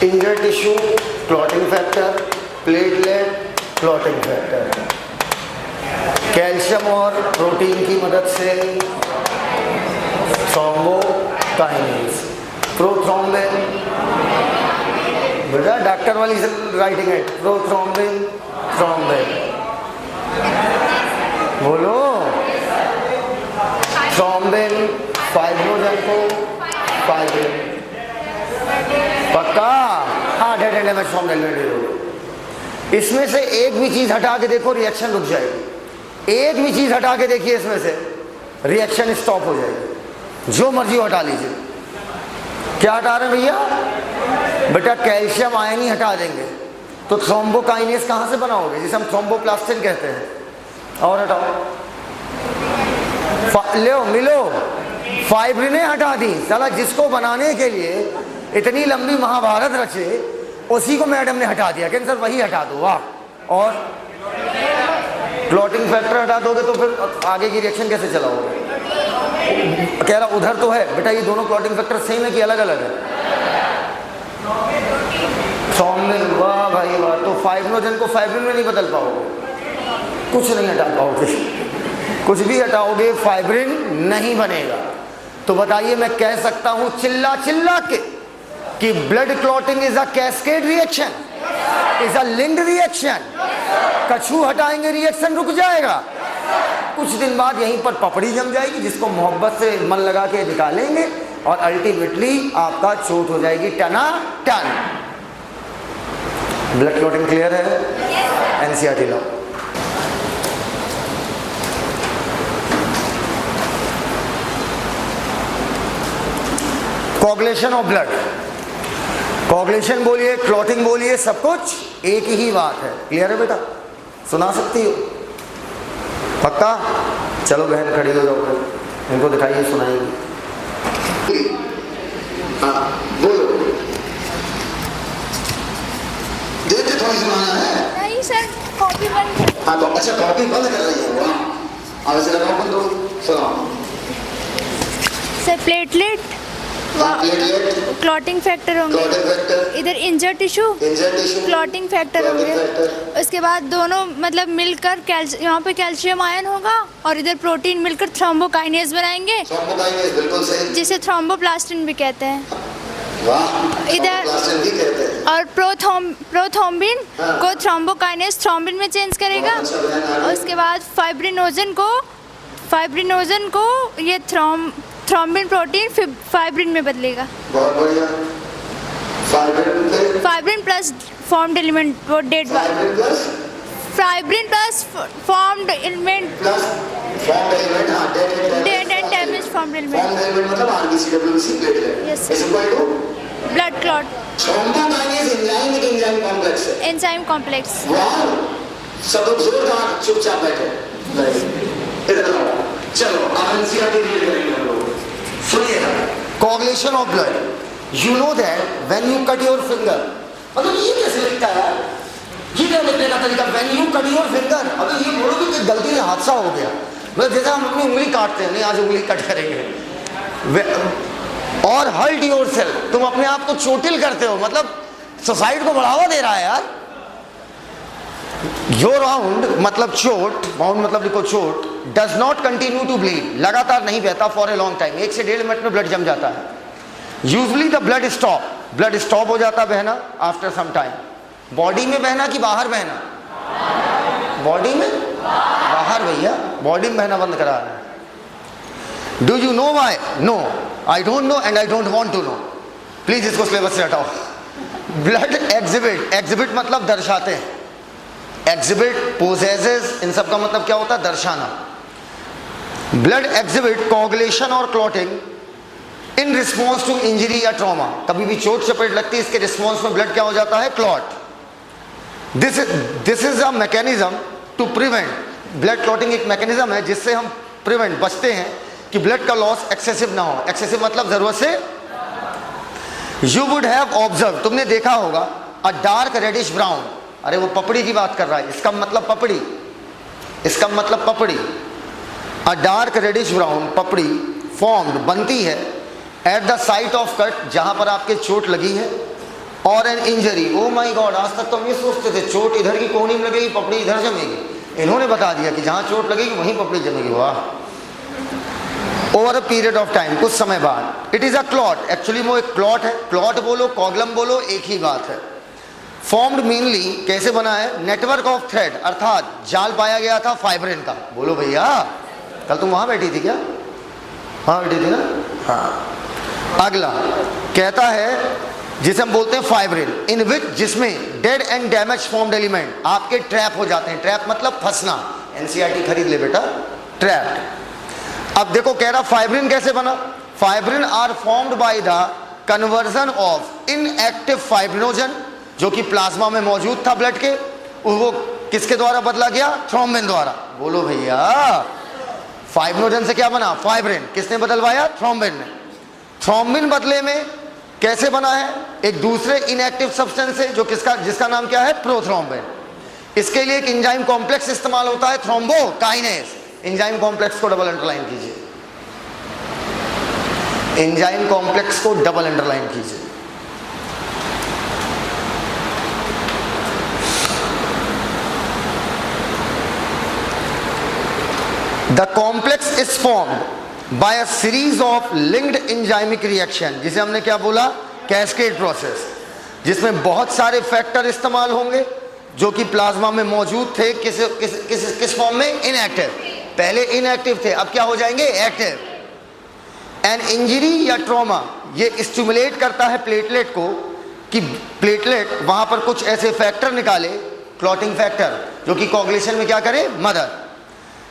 Injured tissue clotting factor, platelet clotting factor. Calcium और प्रोटीन की मदद से थ्रोम्बोकाइनेज, प्रोथ्रोम्बिन, बेटा डॉक्टर वाली राइटिंग है, प्रोथ्रोम्बिन, थ्रोम्बिन, बोलो थ्रोम्बिन, फाइब्रोजन को फाइब्रिन, पक्का? हाँ, डेड में थ्रोम्बिन। इसमें से एक भी चीज हटा के देखो, रिएक्शन रुक जाएगी। एक भी चीज हटा के देखिए, इसमें से रिएक्शन स्टॉप हो जाएगी। जो मर्जी हटा लीजिए। क्या हटा रहे हैं भैया? बेटा कैल्शियम आयन ही हटा देंगे तो थ्रोम्बोकाइनेज कहां से बनाओगे, जिसे हम थ्रोम्बोप्लास्टिन कहते हैं। और हटाओ, लो मिलो, फाइब्रिने हटा दी। साला जिसको बनाने के लिए इतनी लंबी महाभारत रचे, उसी को मैडम ने हटा दिया। कहते सर वही हटा दो। वाह। और क्लॉटिंग फैक्टर हटा दोगे तो फिर आगे की रिएक्शन कैसे चलाओगे? कह रहा उधर तो है बेटा, ये दोनों क्लॉटिंग फैक्टर सेम है कि अलग अलग है? थ्रोम्बिन, वाह भाई वाह। तो फाइब्रोजन को फाइब्रिन में नहीं बदल पाओगे, कुछ नहीं हटा पाओगे। कुछ भी हटाओगे फाइब्रिन नहीं बनेगा। तो बताइए, मैं कह सकता हूं चिल्ला चिल्ला के कि blood clotting is a cascade reaction, is a linked reaction. कछू हटाएंगे रिएक्शन रुक जाएगा, कुछ दिन बाद यहीं पर पपड़ी जम जाएगी, जिसको मोहब्बत से मन लगा के निकालेंगे और अल्टीमेटली आपका चोट हो जाएगी टना टन। ब्लड क्लॉटिंग क्लियर है? NCERT low. Coagulation of blood, coagulation बोलिए, क्लॉटिंग बोलिए, सब कुछ एक ही बात है। क्लियर है बेटा? सुना सकती हो? पक्का? चलो बहन खड़ी हो जाओ, इनको दिखाइए, सुनाइए। हाँ बोलो, देख के थोड़ी सुनाना है। नहीं सर, कॉपी बंद। हाँ तो अच्छा, कॉपी बंद कर रही है। वाह, अब ऐसे लगाओ, बंद करो, सुनाओ। सर प्लेटलेट क्लॉटिंग फैक्टर होंगे, इधर इंजर्ड टिश्यू क्लॉटिंग फैक्टर होंगे। उसके बाद दोनों मतलब मिलकर यहाँ पे कैल्शियम आयन होगा और इधर प्रोटीन मिलकर थ्रोम्बोकाइनेज बनाएंगे, जिसे थ्रोम्बोप्लास्टिन भी कहते हैं। इधर और प्रोथ्रोम्बिन को थ्रोम्बोकाइनेज थ्रोम्बिन में चेंज करेगा। और उसके बाद फाइब्रिनोजन को ये थ्रोम्बिन प्रोटीन फाइब्रिन में बदलेगा। बहुत बढ़िया। फाइब्रिन प्लस फॉर्म्ड एलिमेंट, वो dead fibrin plus formed element, dead and damage formed element, मतलब RBC platelet. Yes is equal to blood clot. Thrombokinase enzyme complex है। Enzyme complex. वाह, सब लोग जोरदार चुपचाप बैठे। इधर आओ, चलो एनसीईआरटी रीड करेंगे हम लोग। सुनिए, coagulation of blood. You know that when you cut your finger, मतलब ये कैसे लिखता है यार? ये क्या लिखने का तरीका? When you cut your finger, अबे ये बोलो कि गलती से हादसा हो गया, मतलब जैसे हम अपनी उंगली काटते हैं, नहीं आज उंगली कट करेंगे। और हर्ट योरसेल्फ, तुम अपने आप को चोटिल करते हो, मतलब सुसाइड को बढ़ावा दे रहा है यार। योर राउंड मतलब चोट, बाउंड मतलब लिखो चोट, does not continue to bleed, लगातार नहीं बहता फॉर ए लॉन्ग टाइम, 1 से 1.5 मिनट में ब्लड जम जाता है। यूजली द ब्लड स्टॉप हो जाता बहना आफ्टर सम टाइम। बॉडी में बहना कि बाहर बहना? बॉडी में बाहर भैया, बॉडी में बहना बंद करा रहे हैं। Do you know why? No, I don't know and I don't want to know. Please इसको सिलेबस से हटाओ। ब्लड एग्जिबिट मतलब दर्शाते हैं, एग्जिबिट, पोजेसेस, इन सब का मतलब क्या होता है? दर्शाना। Blood exhibit coagulation or clotting in response to injury या ट्रॉमा। कभी भी चोट चपेट लगती है, इसके रिस्पॉन्स में ब्लड क्या हो जाता है? Clot. This is a mechanism to prevent, blood clotting एक मैकेनिज्म है जिससे हम प्रिवेंट, बचते हैं कि ब्लड का लॉस एक्सेसिव ना हो। एक्सेसिव मतलब जरूरत से। यू वुड हैव ऑब्जर्व, तुमने देखा होगा, अ डार्क रेडिश ब्राउन, अरे वो पपड़ी की बात कर रहा है, इसका मतलब पपड़ी, इसका मतलब पपड़ी। अ डार्क रेडिश ब्राउन पपड़ी फॉर्म्ड, बनती है at the site of cut, जहां पर आपके चोट लगी है, और an injury. Oh my God, आज तक तो हम ये सोचते थे चोट इधर की कोहनी में लगेगी, पपड़ी इधर जमेगी। इन्होंने बता दिया कि जहां चोट लगेगी वहीं पपड़ी जमेगी। वाह। Over a period of time, कुछ समय बाद। It is a clot, actually वो एक क्लॉट है। क्लॉट बोलो कॉगलम बोलो एक ही बात है। फॉर्म्ड मेनली, कैसे बना है? नेटवर्क ऑफ थ्रेड, अर्थात जाल पाया गया था फाइब्रिन का। बोलो भैया, कल तुम वहां बैठी थी क्या? वहां बैठी थी ना? हाँ। अगला कहता है जिसे हम बोलते हैं फाइब्रिन, इन विच, जिसमें dead and damage formed element आपके ट्रैप हो जाते हैं। ट्रैप मतलब फंसना। एनसीईआरटी खरीद ले बेटा, ट्रैप। अब देखो कह रहा फाइब्रिन कैसे बना। Fibrin are formed by the conversion of inactive fibrinogen, जो कि प्लाज्मा में मौजूद था ब्लड के, वो किसके द्वारा बदला गया? थ्रोम्बिन द्वारा। बोलो भैया, फाइब्रिनोजन से क्या बना? फाइब्रिन। किसने बदलवाया? थ्रोम्बिन ने। थ्रोम्बिन बदले में कैसे बना है? एक दूसरे इनएक्टिव सब्सटेंस से, जो जिसका नाम क्या है? प्रोथ्रोम्बिन। इसके लिए एक एंजाइम कॉम्प्लेक्स इस्तेमाल होता है, थ्रोम्बोकाइनेस। एंजाइम कॉम्प्लेक्स को डबल अंडरलाइन कीजिए, एंजाइम कॉम्प्लेक्स को डबल अंडरलाइन कीजिए। The complex is formed by a series of linked enzymic reaction, जिसे हमने क्या बोला? कैस्केड प्रोसेस, जिसमें बहुत सारे फैक्टर इस्तेमाल होंगे जो कि प्लाज्मा में मौजूद थे। किस फॉर्म में? इनएक्टिव। पहले इनएक्टिव थे, अब क्या हो जाएंगे? एक्टिव। एन इंजरी या ट्रॉमा ये स्टिमुलेट करता है प्लेटलेट को कि प्लेटलेट वहां पर कुछ ऐसे फैक्टर निकाले, क्लॉटिंग फैक्टर, जो कि कोगुलेशन में क्या करे? मदद।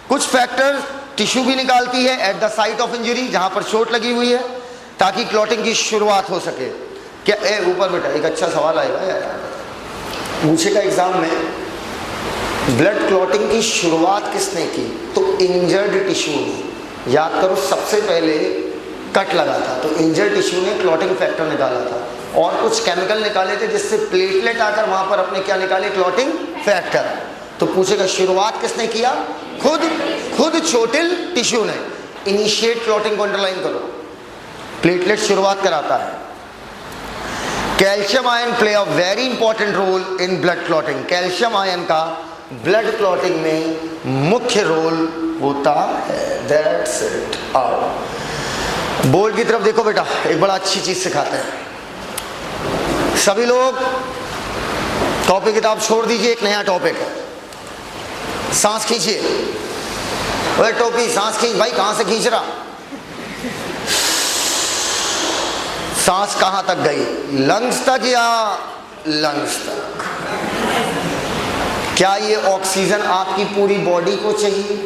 कुछ फैक्टर टिश्यू भी निकालती है at the site of injury, जहां पर चोट लगी हुई है, ताकि क्लॉटिंग की शुरुआत हो सके। क्या ऊपर बेटा एक अच्छा सवाल आएगा यार, पूछेगा एग्जाम में, ब्लड क्लॉटिंग की शुरुआत किसने की? तो इंजर्ड टिश्यू ने। याद करो, सबसे पहले कट लगा था तो इंजर्ड टिश्यू ने क्लॉटिंग फैक्टर निकाला था, और कुछ केमिकल निकाले थे जिससे प्लेटलेट आकर वहां पर अपने क्या निकाले? Clotting factor. तो पूछेगा शुरुआत किसने किया? खुद चोटिल टिश्यू ने। इनिशिएट क्लॉटिंग को अंडरलाइन करो, प्लेटलेट शुरुआत कराता है। Calcium ion play a very important role in blood clotting. Calcium ion का ब्लड क्लॉटिंग में मुख्य रोल होता है। That's it. आओ बोर्ड की तरफ देखो बेटा, एक बड़ा अच्छी चीज सिखाते हैं। सभी लोग कॉपी किताब छोड़ दीजिए, एक नया टॉपिक है। सांस खींचिए। ओए टोपी, सांस खींच भाई। कहां से खींच रहा? सांस कहां तक गई? लंग्स तक या लंग्स तक? क्या ये ऑक्सीजन आपकी पूरी बॉडी को चाहिए?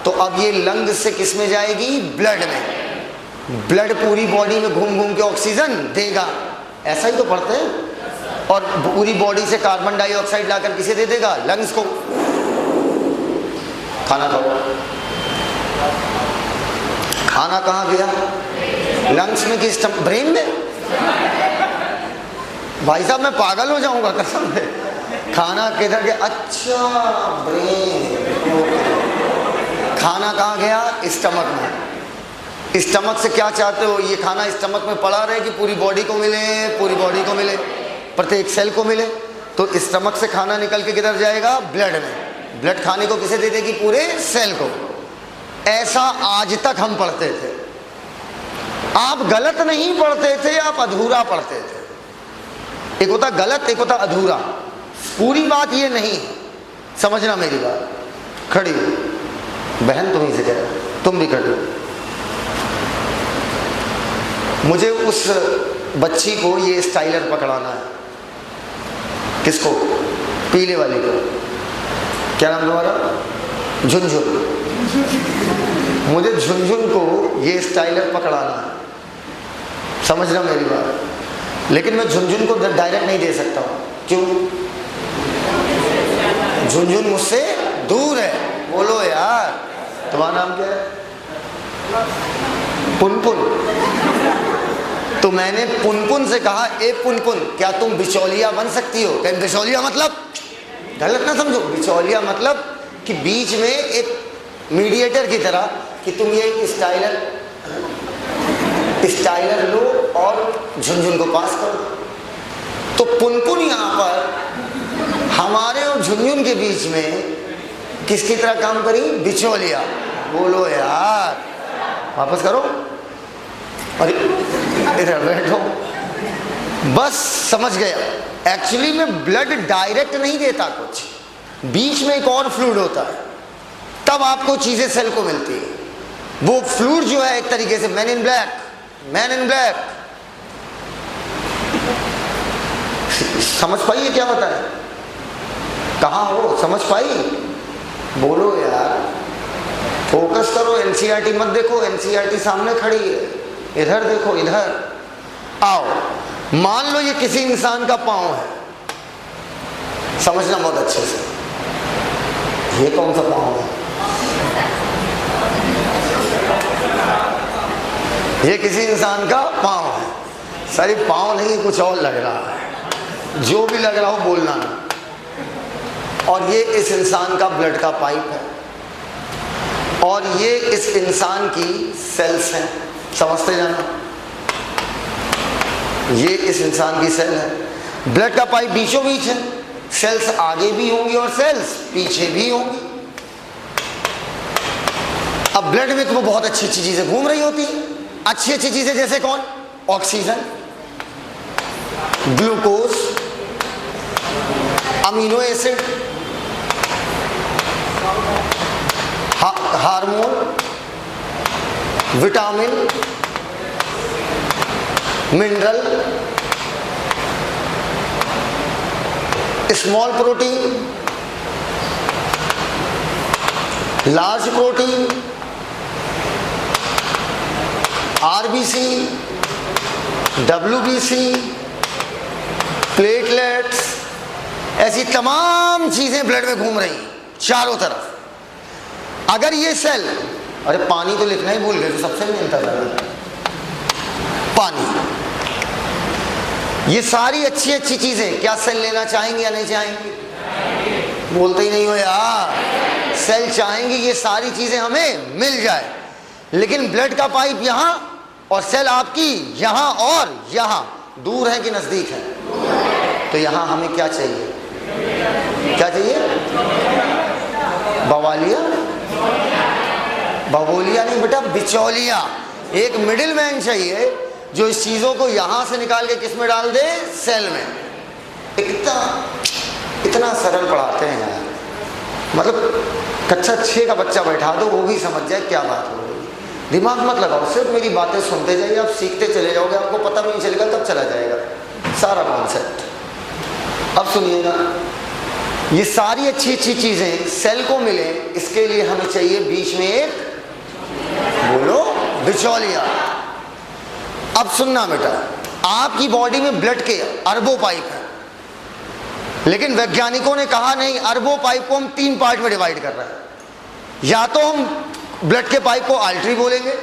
तो अब ये लंग्स से किस में जाएगी? ब्लड में। ब्लड पूरी बॉडी में घूम घूम के ऑक्सीजन देगा, ऐसा ही तो पढ़ते हैं। और पूरी बॉडी से कार्बन डाइऑक्साइड लाकर किसे दे देगा? लंग्स को। खाना खाओ। खाना कहाँ गया? लंग्स में कि ब्रेन में? भाई साहब मैं पागल हो जाऊंगा कसम से। खाना किधर गया? अच्छा ब्रेन। खाना कहाँ गया? स्टमक में। स्टमक से क्या चाहते हो? ये खाना स्टमक में पड़ा रहे कि पूरी बॉडी को मिले? पूरी बॉडी को मिले, प्रत्येक सेल को मिले। तो स्टमक से खाना निकल के किधर जाएगा? ब्लड में। ब्लड खाने को किसे दे देगी? पूरे सेल को। ऐसा आज तक हम पढ़ते थे। आप गलत नहीं पढ़ते थे, आप अधूरा पढ़ते थे। एक होता गलत, एक होता अधूरा। पूरी बात ये नहीं है, समझना मेरी बात। खड़ी हो बहन, तुम ही से कह रहा, तुम भी खड़ी हो। मुझे उस बच्ची को ये स्टाइलर पकड़ाना है। किसको? पीले वाली को। क्या नाम तुम्हारा? झुनझुन। मुझे झुनझुन को ये स्टाइलर पकड़ाना है, समझना मेरी बात। लेकिन मैं झुनझुन को डायरेक्ट नहीं दे सकता हूँ। क्यों? झुनझुन मुझसे दूर है। बोलो यार, तुम्हारा नाम क्या है? पुनपुन। तो मैंने पुनपुन से कहा, ए पुनपुन, क्या तुम बिचौलिया बन सकती हो? क्या बिचौलिया मतलब गलत ना समझो, बिचौलिया मतलब कि बीच में एक मीडिएटर की तरह, कि तुम ये स्टाइलर लो और झुनझुन को पास करो। तो पुनपुन यहाँ पर हमारे और झुनझुन के बीच में किसकी तरह काम करी? बिचौलिया। बोलो यार, वापस करो, अरे इधर बैठो। बस समझ गया, एक्चुअली में ब्लड डायरेक्ट नहीं देता कुछ, बीच में एक और फ्लूइड होता है, तब आपको चीजें सेल को मिलती है। वो फ्लूइड जो है एक तरीके से man in black, man in black. समझ पाइए क्या होता है? कहाँ हो, समझ पाई? बोलो यार, फोकस करो, एनसीईआरटी मत देखो, एनसीईआरटी सामने खड़ी है, इधर देखो, इधर आओ। मान लो ये किसी इंसान का पांव है, समझना बहुत अच्छे से, ये कौन सा पांव है? ये किसी इंसान का पांव है। सर ये पांव नहीं, कुछ और लग रहा है, जो भी लग रहा हो बोलना ना। और ये इस इंसान का ब्लड का पाइप है, और ये इस इंसान की सेल्स हैं, समझते जाना। ये इस इंसान की सेल है, ब्लड का पाइप बीचों बीच है, सेल्स आगे भी होंगी और सेल्स पीछे भी होंगी। अब ब्लड में तो बहुत अच्छी अच्छी चीजें घूम रही होती हैं, अच्छी अच्छी चीजें जैसे कौन? Oxygen, glucose, amino acid, hormone, vitamin, mineral, small protein, large protein, RBC, WBC, platelets, ऐसी तमाम चीजें ब्लड में घूम रही हैं चारों तरफ। अगर ये सेल, अरे पानी तो लिखना ही भूल गए, तो सबसे मेन था पानी। ये सारी अच्छी अच्छी चीजें क्या सेल लेना चाहेंगे या नहीं चाहेंगे? बोलते ही नहीं हो यार। सेल चाहेंगे ये सारी चीजें हमें मिल जाए, लेकिन ब्लड का पाइप यहां और सेल आपकी यहां और यहां, दूर है कि नजदीक है? तो यहां हमें क्या चाहिए? क्या चाहिए? बवालिया, बबोलिया नहीं बेटा, बिचौलिया। एक मिडिल मैन चाहिए जो इस चीजों को यहां से निकाल के किस में डाल दे? सेल में। इतना सरल पढ़ाते हैं यार, मतलब कक्षा 6 का बच्चा बैठा दो वो भी समझ जाए क्या बात हो रही है। दिमाग मत लगाओ, सिर्फ मेरी बातें सुनते जाइए, आप सीखते चले जाओगे, आपको पता भी नहीं चलेगा कब चला जाएगा सारा कॉन्सेप्ट। अब सुनिएगा, ये सारी अच्छी अच्छी चीजें सेल को मिले, इसके लिए हमें चाहिए बीच में एक, बोलो, बिचौलिया। अब सुनना बेटा, आपकी बॉडी में ब्लड के अरबों पाइप हैं, लेकिन वैज्ञानिकों ने कहा नहीं, अरबों पाइप को हम 3 पार्ट में डिवाइड कर रहे हैं। या तो हम ब्लड के पाइप को आर्टरी बोलेंगे,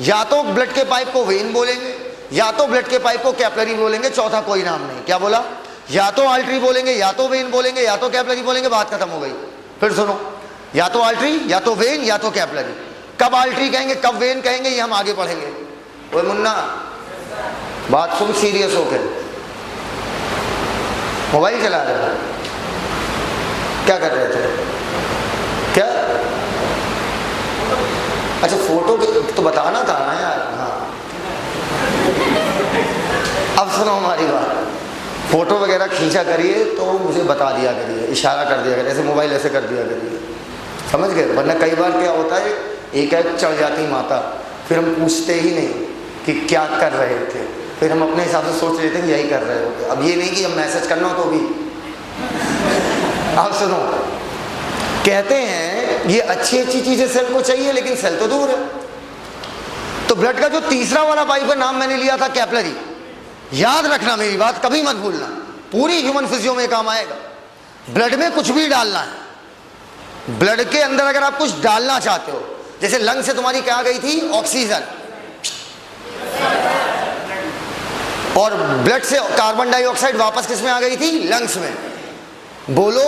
या तो ब्लड के पाइप को वेन बोलेंगे, या तो ब्लड के पाइप को कैपिलरी बोलेंगे, चौथा कोई नाम नहीं। क्या बोला? या तो आर्टरी बोलेंगे, या तो वेन बोलेंगे, या तो कैपिलरी बोलेंगे। बात खत्म हो गई। फिर सुनो, या तो आर्टरी, या तो वेन, या तो कैपिलरी। कब आर्टरी कहेंगे, कब वेन कहेंगे, ये हम आगे पढ़ेंगे। ओए मुन्ना, बात सुन सीरियस होकर। मोबाइल चला रहे थे? क्या कर रहे थे? क्या? अच्छा, फोटो तो बताना था ना यार। हाँ, अब सुनो हमारी बात। फोटो वगैरह खींचा करिए तो मुझे बता दिया करिए, इशारा कर दिया करिए, ऐसे मोबाइल ऐसे कर दिया करिए, समझ गए? वरना कई बार क्या होता है, एक चढ़ जाती माता, फिर हम पूछते ही नहीं कि क्या कर रहे थे, फिर हम अपने हिसाब से सोच लेते हैं यही कर रहे हो। अब ये नहीं कि हम मैसेज करना हो तो भी। आप सुनो, कहते हैं ये अच्छी अच्छी चीजें सेल को चाहिए, लेकिन सेल तो दूर है। तो ब्लड का जो तीसरा वाला पाइप का नाम मैंने लिया था कैपिलरी। याद रखना मेरी बात, कभी मत भूलना, पूरी ह्यूमन फिजियो में काम आएगा। ब्लड में कुछ भी डालना है, ब्लड के अंदर अगर आप कुछ डालना चाहते हो, जैसे लंग से तुम्हारी क्या गई थी? ऑक्सीजन, और ब्लड से कार्बन डाइऑक्साइड वापस किस में आ गई थी? लंग्स में। बोलो,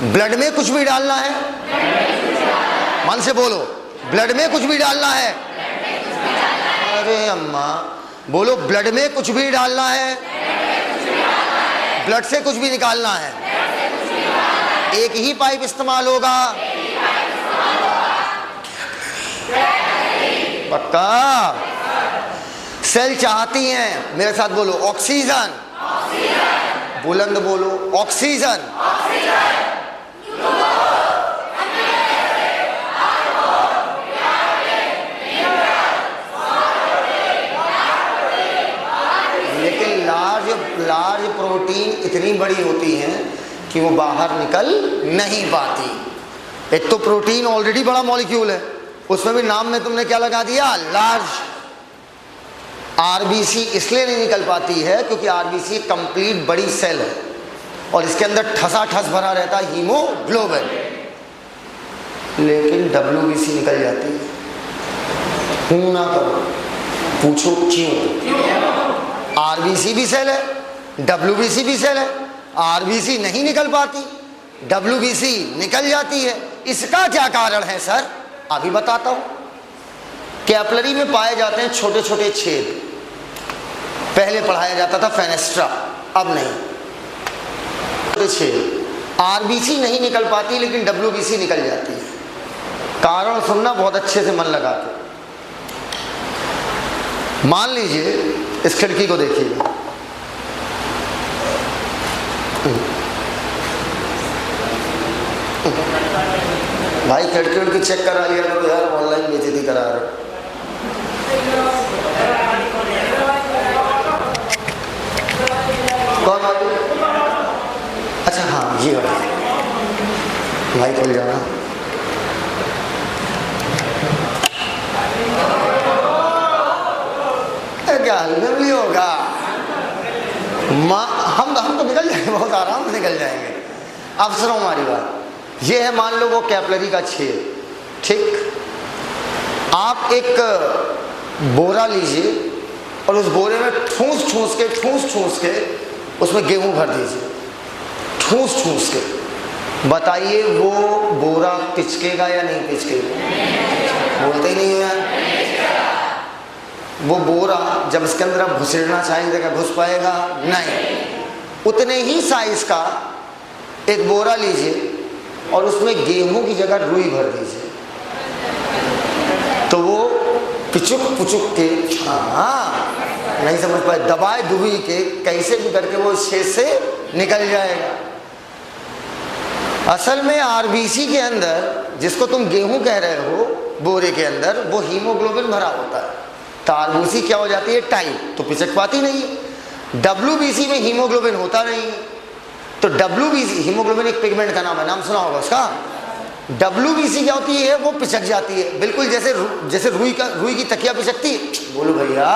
ब्लड में कुछ भी डालना है? मन से बोलो, ब्लड में कुछ भी डालना है? अरे अम्मा, बोलो, ब्लड में कुछ भी डालना है? ब्लड से कुछ भी निकालना है, एक ही पाइप इस्तेमाल होगा। पक्का? सेल चाहती हैं, मेरे साथ बोलो, ऑक्सीजन, बुलंद बोलो, ऑक्सीजन, लेकिन लार्ज प्रोटीन इतनी बड़ी होती हैं कि वो बाहर निकल नहीं पाती। एक तो प्रोटीन ऑलरेडी बड़ा मॉलिक्यूल है, उसमें भी नाम में तुमने क्या लगा दिया, लार्ज। आरबीसी इसलिए नहीं निकल पाती है क्योंकि आरबीसी कंप्लीट बड़ी सेल है और इसके अंदर ठसाठस भरा रहता है हीमोग्लोबिन, लेकिन डब्ल्यूबीसी निकल जाती है। क्यों ना करो, पूछो क्यों? आरबीसी भी सेल है, डब्ल्यूबीसी भी सेल है, आरबीसी नहीं निकल पाती, डब्ल्यूबीसी निकल जाती है। इसका क्या कारण है सर? अभी बताता हूं। कैपिलरी में पाए जाते हैं छोटे छोटे छेद, पहले पढ़ाया जाता था फेनेस्ट्रा, अब नहीं। छोटे छेद, आरबीसी नहीं निकल पाती लेकिन डब्ल्यूबीसी निकल जाती है। कारण सुनना बहुत अच्छे से मन लगा के। मान लीजिए इस खिड़की को देखिएगा, भाई खिड़की उड़की चेक करा लिया तो यार ऑनलाइन बेइज्जती करा रहे। कौन वाली? अच्छा हाँ ये वाली, भाई खुल जाना। क्या हल्के होगा, हम तो निकल जाएंगे, बहुत आराम से निकल जाएंगे। अब सुनो हमारी बात, ये है मान लो वो कैपिलरी का छेद, ठीक। आप एक बोरा लीजिए और उस बोरे में ठूस ठूस के उसमें गेहूं भर दीजिए, ठूस के। बताइए वो बोरा पिचकेगा या नहीं पिचकेगा? बोलते ही नहीं हो यार। वो बोरा जब इसके अंदर आप घुसेड़ना चाहेंगे क्या घुस पाएगा? नहीं। उतने ही साइज का एक बोरा लीजिए और उसमें गेहूं की जगह रुई भर दीजिए, तो वो पुचुक के, हाँ नहीं समझ पाए, दबाए दुबी के कैसे भी करके वो छेद से निकल जाएगा। असल में आरबीसी के अंदर, जिसको तुम गेहूं कह रहे हो, बोरे के अंदर वो हीमोग्लोबिन भरा होता है। तो आरबीसी क्या हो जाती है, टाइट, तो पिचक पाती नहीं। डब्ल्यूबीसी में हीमोग्लोबिन होता नहीं, तो डब्ल्यूबीसी, हीमोग्लोबिन एक पिगमेंट का नाम है, नाम सुना होगा उसका। डब्ल्यूबीसी क्या होती है, वो पिचक जाती है, बिल्कुल जैसे रुई की तकिया पिचकती है, बोलो भैया,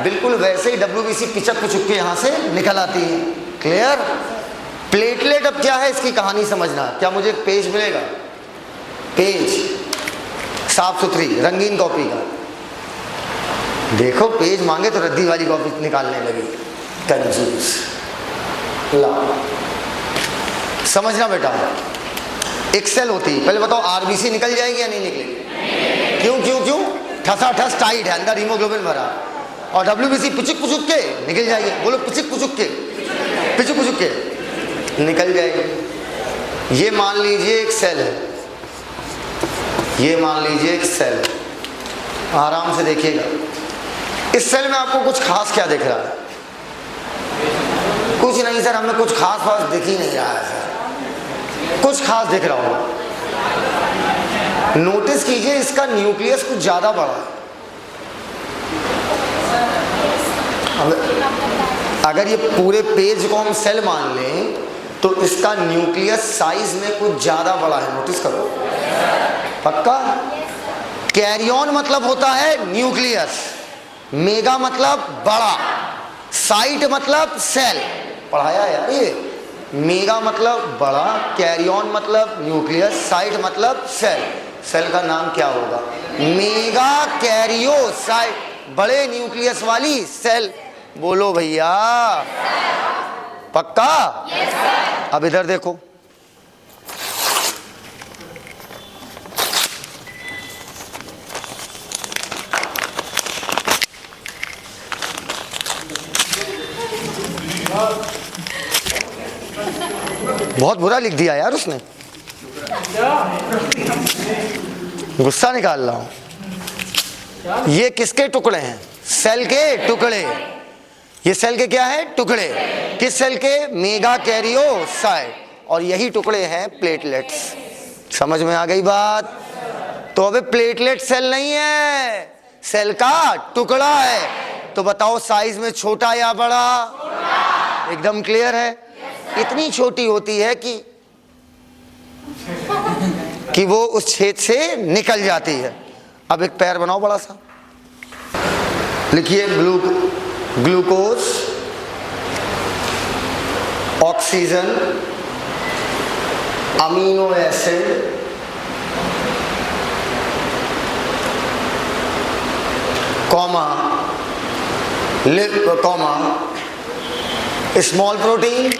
बिल्कुल वैसे ही डब्ल्यूबीसी पिचक के यहाँ से निकल आती है। क्लियर? प्लेटलेट अब क्या है इसकी कहानी समझना। क्या मुझे एक पेज मिलेगा, पेज साफ सुथरी रंगीन कॉपी का? देखो पेज मांगे तो रद्दी वाली कॉपी निकालने लगी, कंजूस। ला समझना बेटा, एक सेल होती है, पहले बताओ आरबीसी निकल जाएगी या नहीं निकलेगी? क्यों? ठसाठस टाइट है, अंदर हीमोग्लोबिन भरा, और डब्ल्यूबीसी पुचुक के निकल जाएगी। बोलो पुचुक के निकल जाएगी। ये मान लीजिए एक सेल है, ये मान लीजिए एक सेल है, आराम से देखिएगा। इस सेल में आपको कुछ खास क्या दिख रहा है? कुछ नहीं सर, हमें कुछ खास दिख ही नहीं रहा है सर। कुछ खास दिख रहा होगा, नोटिस कीजिए इसका न्यूक्लियस कुछ ज्यादा बड़ा है। अगर ये पूरे पेज को हम सेल मान लें तो इसका न्यूक्लियस साइज में कुछ ज्यादा बड़ा है, नोटिस करो। पक्का? कैरियन मतलब होता है न्यूक्लियस, मेगा मतलब बड़ा, साइट मतलब सेल। पढ़ाया यार ये, मेगा मतलब बड़ा, कैरियन मतलब न्यूक्लियस, साइट मतलब सेल। सेल का नाम क्या होगा? मेगा कैरियोसाइट, बड़े न्यूक्लियस वाली सेल। बोलो भैया, पक्का? अब इधर देखो, बहुत बुरा लिख दिया यार उसने, गुस्सा निकाल रहा हूं। ये किसके टुकड़े हैं? सेल के टुकड़े। ये सेल के क्या है? टुकड़े। किस सेल के? Mega karyocyte. और यही टुकड़े हैं प्लेटलेट्स। समझ में आ गई बात? तो अबे प्लेटलेट सेल नहीं है, सेल का टुकड़ा है। तो बताओ साइज में छोटा या बड़ा? एकदम क्लियर है। इतनी छोटी होती है कि वो उस छेद से निकल जाती है। अब एक पैर बनाओ बड़ा सा, लिखिए glucose, oxygen, amino acid, comma small protein,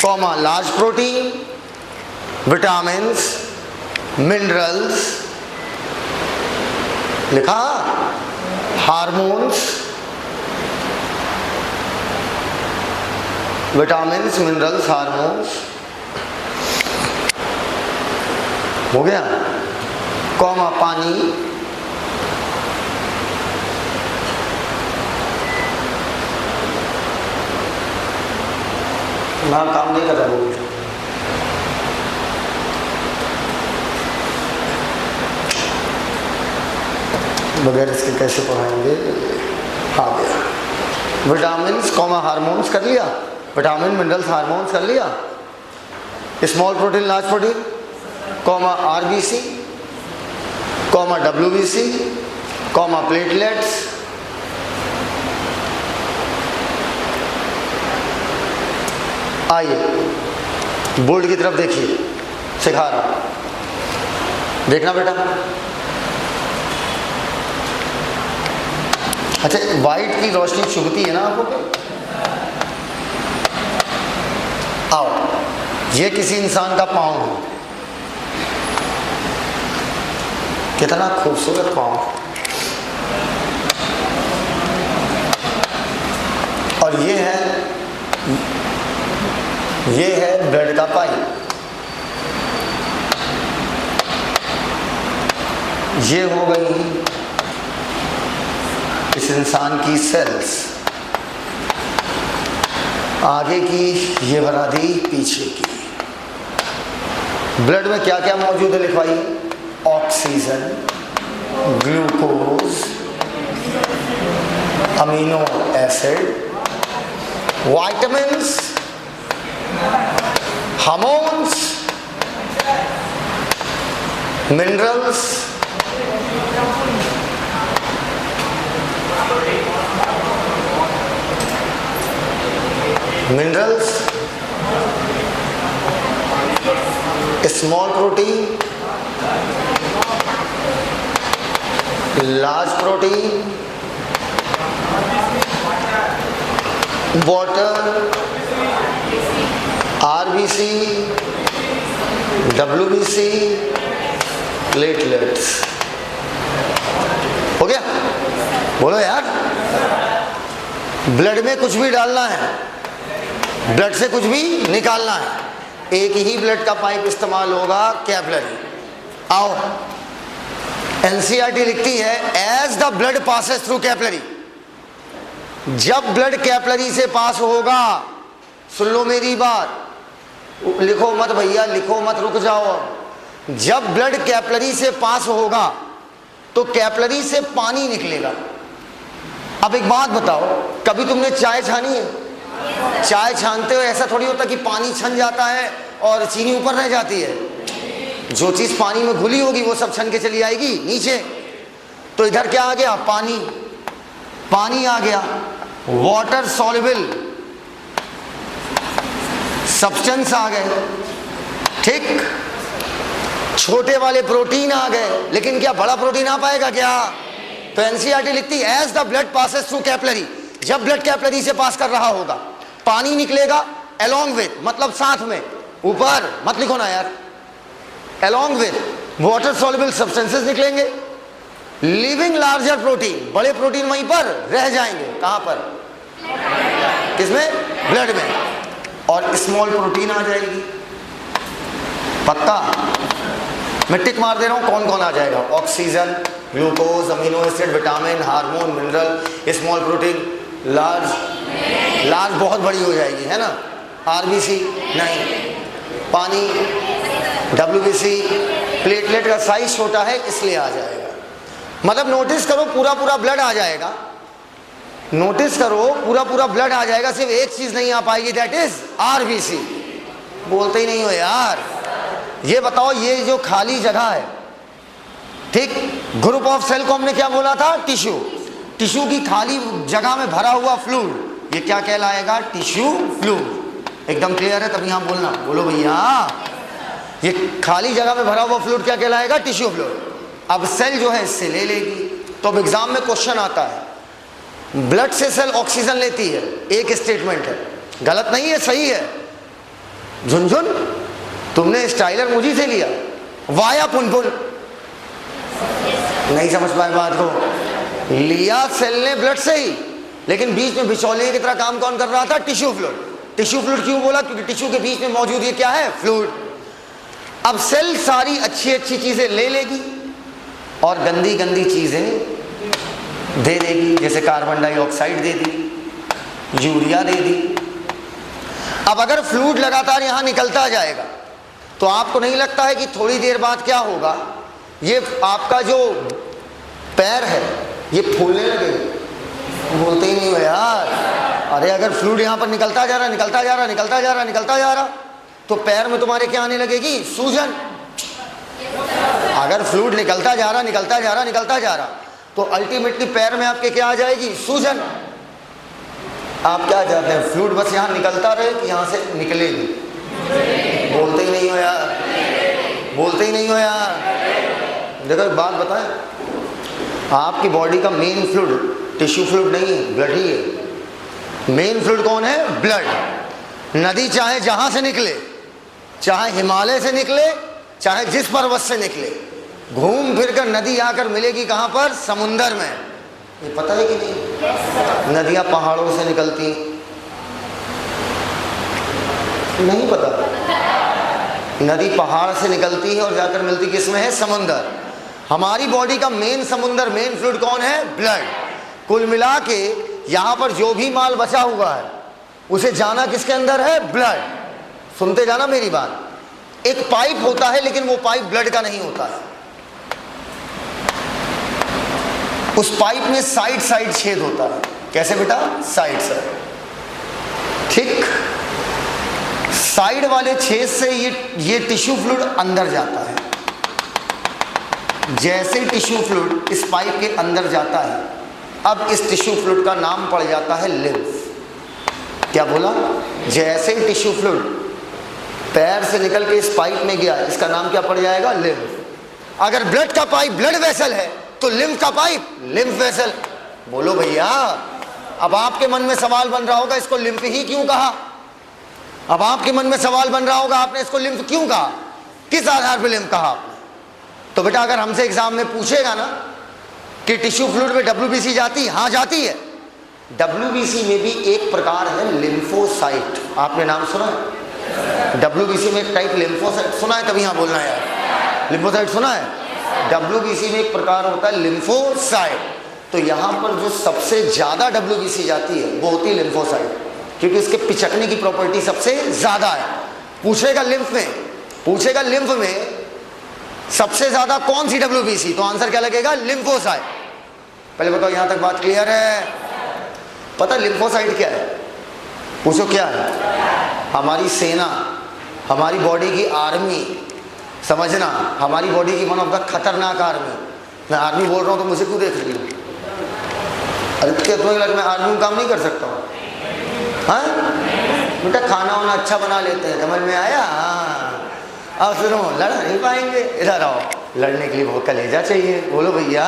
comma large protein, vitamins, minerals, लिखा, हार्मोन्स, विटामिन्स, मिनरल्स, हार्मोन्स, हो गया, कॉमा पानी, ना काम नहीं कर रहा वो, बगैर इसके कैसे पढ़ाएंगे? हाँ गया। विटामिन्स कॉमा हार्मोन्स कर लिया, विटामिन मिनरल्स हार्मोन्स कर लिया, small protein large protein, comma RBC, comma WBC, comma platelets, आइए बोर्ड की तरफ देखिए, सिखा रहा हूं, देखना बेटा। अच्छा, वाइट की रोशनी चुभती है ना आपको? आओ, ये किसी इंसान का पाँव है, कितना खूबसूरत पाँव, और ये है ब्लड का पाइप, ये हो गई इस इंसान की सेल्स, आगे की ये बना दी पीछे की। ब्लड में क्या क्या मौजूद है लिखवाइए? Oxygen, glucose, amino acid, vitamins, hormones, minerals, small protein, large protein, water, RBC, WBC, platelets. हो गया? बोलो यार। ब्लड में कुछ भी डालना है, ब्लड से कुछ भी निकालना है, एक ही ब्लड का पाइप इस्तेमाल होगा, कैपिलरी। आओ, एनसीईआरटी लिखती है as the blood passes through capillary. जब ब्लड कैपिलरी से पास होगा, सुन लो मेरी बात, लिखो मत भैया, लिखो मत, रुक जाओ। जब ब्लड कैपिलरी से पास होगा तो कैपिलरी से पानी निकलेगा। अब एक बात बताओ, कभी तुमने चाय छानी है? चाय छानते हो ऐसा थोड़ी होता कि पानी छन जाता है और चीनी ऊपर रह जाती है। जो चीज पानी में घुली होगी वो सब छन के चली आएगी नीचे। तो इधर क्या आ गया? पानी, पानी आ गया, वाटर सॉल्युबल सब्सटेंस आ गए, ठीक। छोटे वाले प्रोटीन आ गए, लेकिन क्या बड़ा प्रोटीन आ पाएगा क्या? तो एनसीईआरटी लिखती है as the blood passes through capillary, जब ब्लड कैपिलरी से पास कर रहा होगा पानी निकलेगा, along with मतलब साथ में, ऊपर मत लिखो ना यार, along with water soluble substances निकलेंगे, लिविंग लार्जर प्रोटीन, बड़े प्रोटीन वहीं पर रह जाएंगे। कहां पर? किसमें? ब्लड में। और स्मॉल प्रोटीन आ जाएगी। पक्का? मैं टिक मार दे रहा हूँ, कौन कौन आ जाएगा? Oxygen, glucose, amino acid, vitamin, hormone, mineral, small protein, large बहुत बड़ी हो जाएगी, है ना? आरबीसी नहीं, पानी, डब्ल्यूबीसी, प्लेटलेट का साइज छोटा है इसलिए आ जाएगा। मतलब नोटिस करो पूरा पूरा ब्लड आ जाएगा, नोटिस करो पूरा ब्लड आ जाएगा, सिर्फ एक चीज नहीं आ पाएगी, दैट इज आरबीसी। बोलते ही नहीं हो यार। ये बताओ, ये जो खाली जगह है, ठीक, ग्रुप ऑफ सेल को हमने क्या बोला था? टिश्यू। टिश्यू की खाली जगह में भरा हुआ फ्लूइड, ये क्या कहलाएगा? Tissue fluid. एकदम क्लियर है? तभी यहां बोलना, बोलो भैया। ये खाली जगह में भरा हुआ फ्लूइड क्या कहलाएगा? Tissue fluid. अब सेल जो है इससे ले लेगी। तो अब एग्जाम में क्वेश्चन आता है, ब्लड से सेल ऑक्सीजन लेती है, एक स्टेटमेंट है, गलत नहीं है, सही है। झुनझुन, तुमने स्टाइलर मुझी से लिया, वाया पुनपुन, नहीं समझ पाए बात को। लिया सेल ने ब्लड से ही, लेकिन बीच में बिचौलिए की तरह काम कौन कर रहा था? Tissue fluid. टिश्यू फ्लूइड क्यों बोला? क्योंकि टिश्यू के बीच में मौजूद ये क्या है? फ्लूइड। अब सेल सारी अच्छी अच्छी चीजें ले लेगी और गंदी गंदी चीजें दे देगी, जैसे कार्बन डाइऑक्साइड दे दी, यूरिया दे दी। अब अगर फ्लूइड लगातार यहां निकलता जाएगा तो आपको नहीं लगता है कि थोड़ी देर बाद क्या होगा? ये आपका जो पैर है ये फूलने लगेगा। बोलते ही नहीं हो यार। अरे अगर फ्लूइड यहां पर निकलता जा रहा तो पैर में तुम्हारे क्या आने लगेगी? सूजन। अगर फ्लूइड निकलता जा रहा तो अल्टीमेटली पैर में आपके क्या आ जाएगी? सूजन। आप क्या चाहते हैं? फ्लूइड बस यहां निकलता रहे कि यहां से निकलेगी? बोलते ही नहीं हो यार। देखो एक बात बताएं, आपकी बॉडी का मेन फ्लूइड टिश्यू फ्लूइड नहीं है, ब्लड ही है। मेन फ्लूइड कौन है? ब्लड। नदी चाहे जहां से निकले, चाहे हिमालय से निकले, चाहे जिस पर्वत से निकले, घूम फिर कर नदी आकर मिलेगी कहां पर? समुंदर में। ये पता है कि नहीं? नदियां पहाड़ों से निकलती, नहीं पता? नदी पहाड़ से निकलती है और जाकर मिलती किस में है? समुंदर। हमारी बॉडी का मेन समुंदर, मेन फ्लूइड कौन है? ब्लड। कुल मिला के यहां पर जो भी माल बचा हुआ है उसे जाना किसके अंदर है? ब्लड। सुनते जाना मेरी बात। एक पाइप होता है लेकिन वो पाइप ब्लड का नहीं होता है। उस पाइप में साइड साइड छेद होता है। कैसे बेटा? साइड से, ठीक, साइड वाले छेद से ये टिश्यू फ्लूइड अंदर जाता है। जैसे टिश्यू फ्लूइड इस पाइप के अंदर जाता है, अब इस टिश्यू फ्लूइड का नाम पड़ जाता है लिम्फ। क्या बोला? जैसे टिश्यू फ्लूइड पैर से निकल के इस पाइप में गया, इसका नाम क्या पड़ जाएगा? लिम्फ। अगर ब्लड का पाइप ब्लड वेसल है तो लिम्फ का पाइप लिम्फ वेसल। बोलो भैया। अब आपके मन में सवाल बन रहा होगा, इसको लिम्फ ही क्यों कहा? अब आपके मन में सवाल बन रहा होगा, आपने इसको लिम्फ क्यों कहा? किस आधार पर लिम्फ कहा आपने? तो बेटा अगर हमसे एग्जाम में पूछेगा ना कि टिश्यू फ्लूइड में डब्ल्यूबीसी जाती है, हाँ जाती है। डब्ल्यूबीसी में भी एक प्रकार है लिम्फोसाइट। आपने नाम सुना है? डब्ल्यूबीसी में एक टाइप लिम्फोसाइट सुना है? तभी हाँ बोलना है यार। लिम्फोसाइट सुना है? डब्ल्यूबीसी में एक प्रकार होता है लिम्फोसाइट। तो यहाँ पर जो सबसे ज्यादा डब्ल्यूबीसी जाती है वो होती है लिम्फोसाइट, क्योंकि इसके पिचकने की प्रॉपर्टी सबसे ज्यादा है। पूछेगा लिम्फ में सबसे ज्यादा कौन सी डब्ल्यूबीसी, तो आंसर क्या लगेगा? लिम्फोसाइट। पहले बताओ यहां तक बात क्लियर है? पता लिम्फोसाइट क्या है? पूछो क्या है? हमारी सेना, हमारी बॉडी की आर्मी, समझना, हमारी बॉडी की वन ऑफ द खतरनाक आर्मी। मैं आर्मी बोल रहा हूं तो मुझे क्यों देख रही हूँ? अरे क्या तुम्हें लग मैं आर्मी में काम नहीं कर सकता हूँ? हाँ बेटा, खाना वाना अच्छा बना लेते हैं, समझ में आया? हाँ। अब सुनो, लड़ नहीं पाएंगे, इधर आओ। लड़ने के लिए बहुत कलेजा चाहिए। बोलो भैया।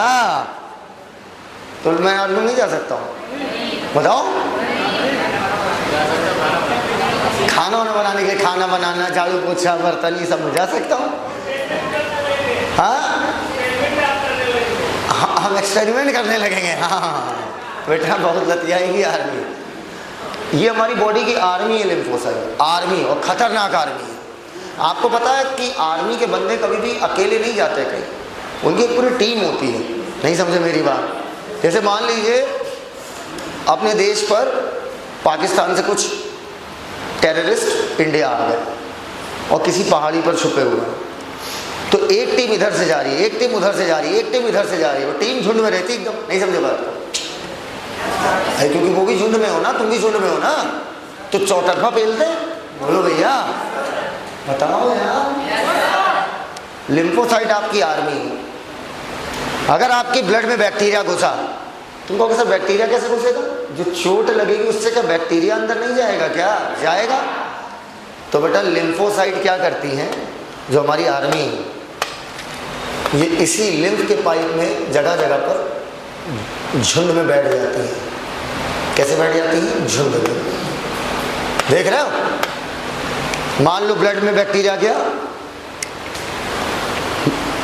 तो मैं आर्मी नहीं जा सकता हूँ? बताओ। खाना वाना बनाने के लिए, खाना बनाना, झाड़ू पोछा, बर्तन, ये सब में जा सकता हूँ? हाँ, हम एक्सपेरिमेंट करने लगेंगे। हाँ बेटा, बहुत लतियाएगी आर्मी। ये हमारी बॉडी की आर्मी है लिम्फोसाइट, आर्मी, और खतरनाक आर्मी है। आपको पता है कि आर्मी के बंदे कभी भी अकेले नहीं जाते कहीं, उनकी एक पूरी टीम होती है। नहीं समझे मेरी बात? जैसे मान लीजिए अपने देश पर पाकिस्तान से कुछ टेररिस्ट इंडिया आ गए और किसी पहाड़ी पर छुपे हुए हैं, तो एक टीम इधर से जा रही है, एक टीम उधर से जा रही है, एक टीम इधर से जा रही है, वो टीम झुंड में रहती एकदम। नहीं समझे बात को? क्योंकि वो भी झुंड में हो ना, तुम भी झुंड में हो ना, तो चौतरफा पेलते। बोलो भैया, बताओ यार। लिम्फोसाइट आपकी आर्मी है। अगर आपके ब्लड में बैक्टीरिया घुसा, तुम कहोगे सर बैक्टीरिया कैसे घुसेगा? जो चोट लगेगी उससे क्या बैक्टीरिया अंदर नहीं जाएगा? क्या जाएगा? तो बेटा लिम्फोसाइट क्या करती हैं, जो हमारी आर्मी है, ये इसी लिम्फ के पाइप में जगह जगह पर झुंड में बैठ जाती है। कैसे बैठ जाती है? झुंड में। देख रहे हो? मान लो ब्लड में बैक्टीरिया गया,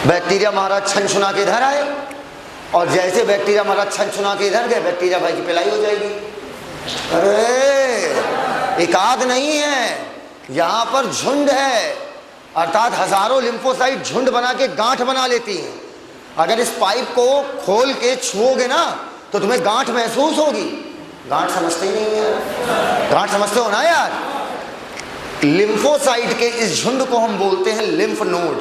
बैक्टीरिया हमारा छन छुना के इधर आए, और जैसे बैक्टीरिया हमारा छन छुना के इधर गए, बैक्टीरिया भाई की पिलाई हो जाएगी। अरे एकाध नहीं है, यहां पर झुंड है, अर्थात हजारों लिम्फोसाइट झुंड बना के गांठ बना लेती हैं। अगर इस पाइप को खोल के छुओगे ना तो तुम्हें गांठ महसूस होगी। गांठ समझते ही नहीं है, गांठ समझते हो ना यार? लिम्फोसाइट के इस झुंड को हम बोलते हैं लिम्फ नोड।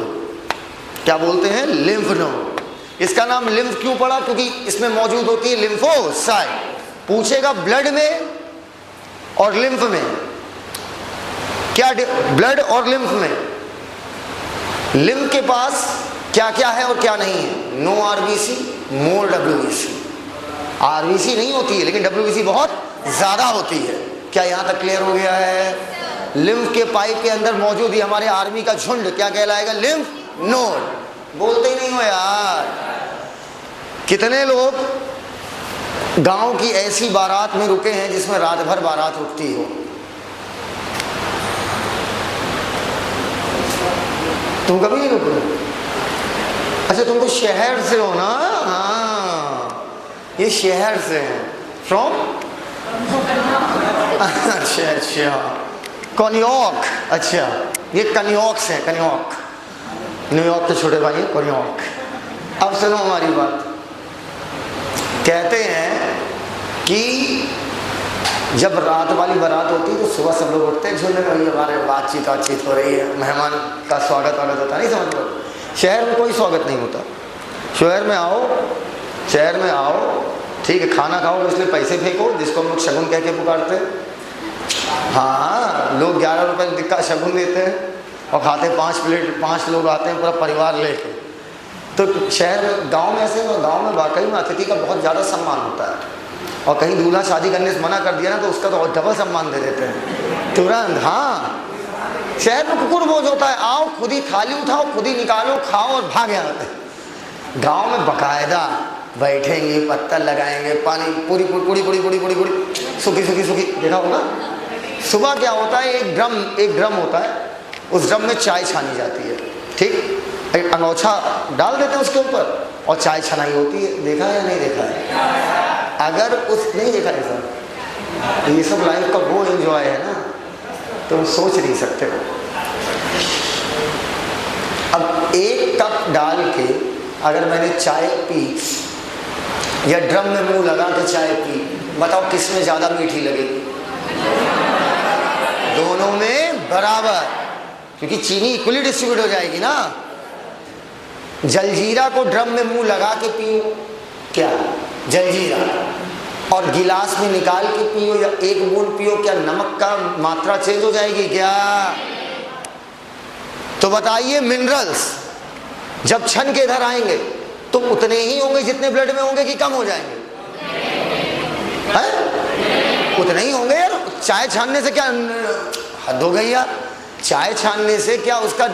क्या बोलते हैं? Lymph node. इसका नाम लिम्फ क्यों पड़ा? क्योंकि इसमें मौजूद होती है लिम्फोसाइट। पूछेगा ब्लड में और लिम्फ में क्या, ब्लड और लिम्फ में लिम्फ के पास क्या क्या है और क्या नहीं है? नो आरबीसी, मोर डब्ल्यूबीसी। आरबीसी नहीं होती है लेकिन डब्ल्यूबीसी बहुत ज्यादा होती है। क्या यहां तक क्लियर हो गया है? लिम्फ के पाइप के अंदर मौजूद ही हमारे आर्मी का झुंड क्या कहलाएगा? Lymph node. बोलते ही नहीं हो यार। कितने लोग गांव की ऐसी बारात में रुके हैं जिसमें रात भर बारात रुकती हो? तुम कभी नहीं रुके? अच्छा तुम तो शहर से हो ना? हाँ, ये शहर से हैं। फ्रॉम? अच्छा अच्छा, कन्यॉक। अच्छा, ये कन्यॉक से, कन्यॉक न्यूयॉर्क के छोटे भाई है कन्यॉक। अब सुनो हमारी बात। कहते हैं कि जब रात वाली बारात होती है तो सुबह सब लोग उठते हैं झूलने में, हमारे बातचीत हो रही है, मेहमान का स्वागत होता नहीं, समझ लो। शहर में कोई स्वागत नहीं होता। शहर में आओ, ठीक है, खाना खाओ, इसलिए पैसे फेंको, जिसको हम लोग शगुन कह के पुकारते हैं। हाँ, लोग 11 रुपये का शगुन देते हैं और खाते 5 प्लेट, 5 लोग आते हैं पूरा परिवार लेके। तो शहर में, गांव में ऐसे, गांव में वाकई में अतिथि का बहुत ज़्यादा सम्मान होता है। और कहीं दूल्हा शादी करने से मना कर दिया ना तो उसका तो डबल सम्मान दे देते हैं तुरंत। हाँ, शहर में कुकुर बोझ होता है, आओ खुद ही थाली उठाओ, खुद ही निकालो, खाओ और भाग जाते। गांव में बकायदा बैठेंगे, पत्थर लगाएंगे, पानी पूरी सूखी देखा होगा। सुबह क्या होता है, एक ड्रम होता है, उस ड्रम में चाय छानी जाती है, ठीक, एक अंगोछा डाल देते हैं उसके ऊपर और चाय छनाई होती है। देखा है या नहीं देखा है? अगर उस नहीं देखा है सर, ये सब लाइफ का वो एंजॉय है ना, तुम सोच नहीं सकते हो। अब एक कप डाल के अगर मैंने चाय पी या ड्रम में मुंह लगा के चाय पी, बताओ किस में ज्यादा मीठी लगेगी? दोनों में बराबर, क्योंकि चीनी इक्वली डिस्ट्रीब्यूट हो जाएगी ना। जलजीरा को ड्रम में मुंह लगा के पियो, क्या जलजीरा, और गिलास में निकाल के पियो या एक बूंद पियो, क्या नमक का मात्रा चेंज हो जाएगी क्या? तो बताइए, मिनरल्स जब छन के इधर आएंगे तो उतने ही होंगे जितने ब्लड में होंगे कि कम हो जाएंगे? हैं? उतने ही होंगे यार। चाय छानने से क्या हद हो गई यार? चाय छानने से क्या उसका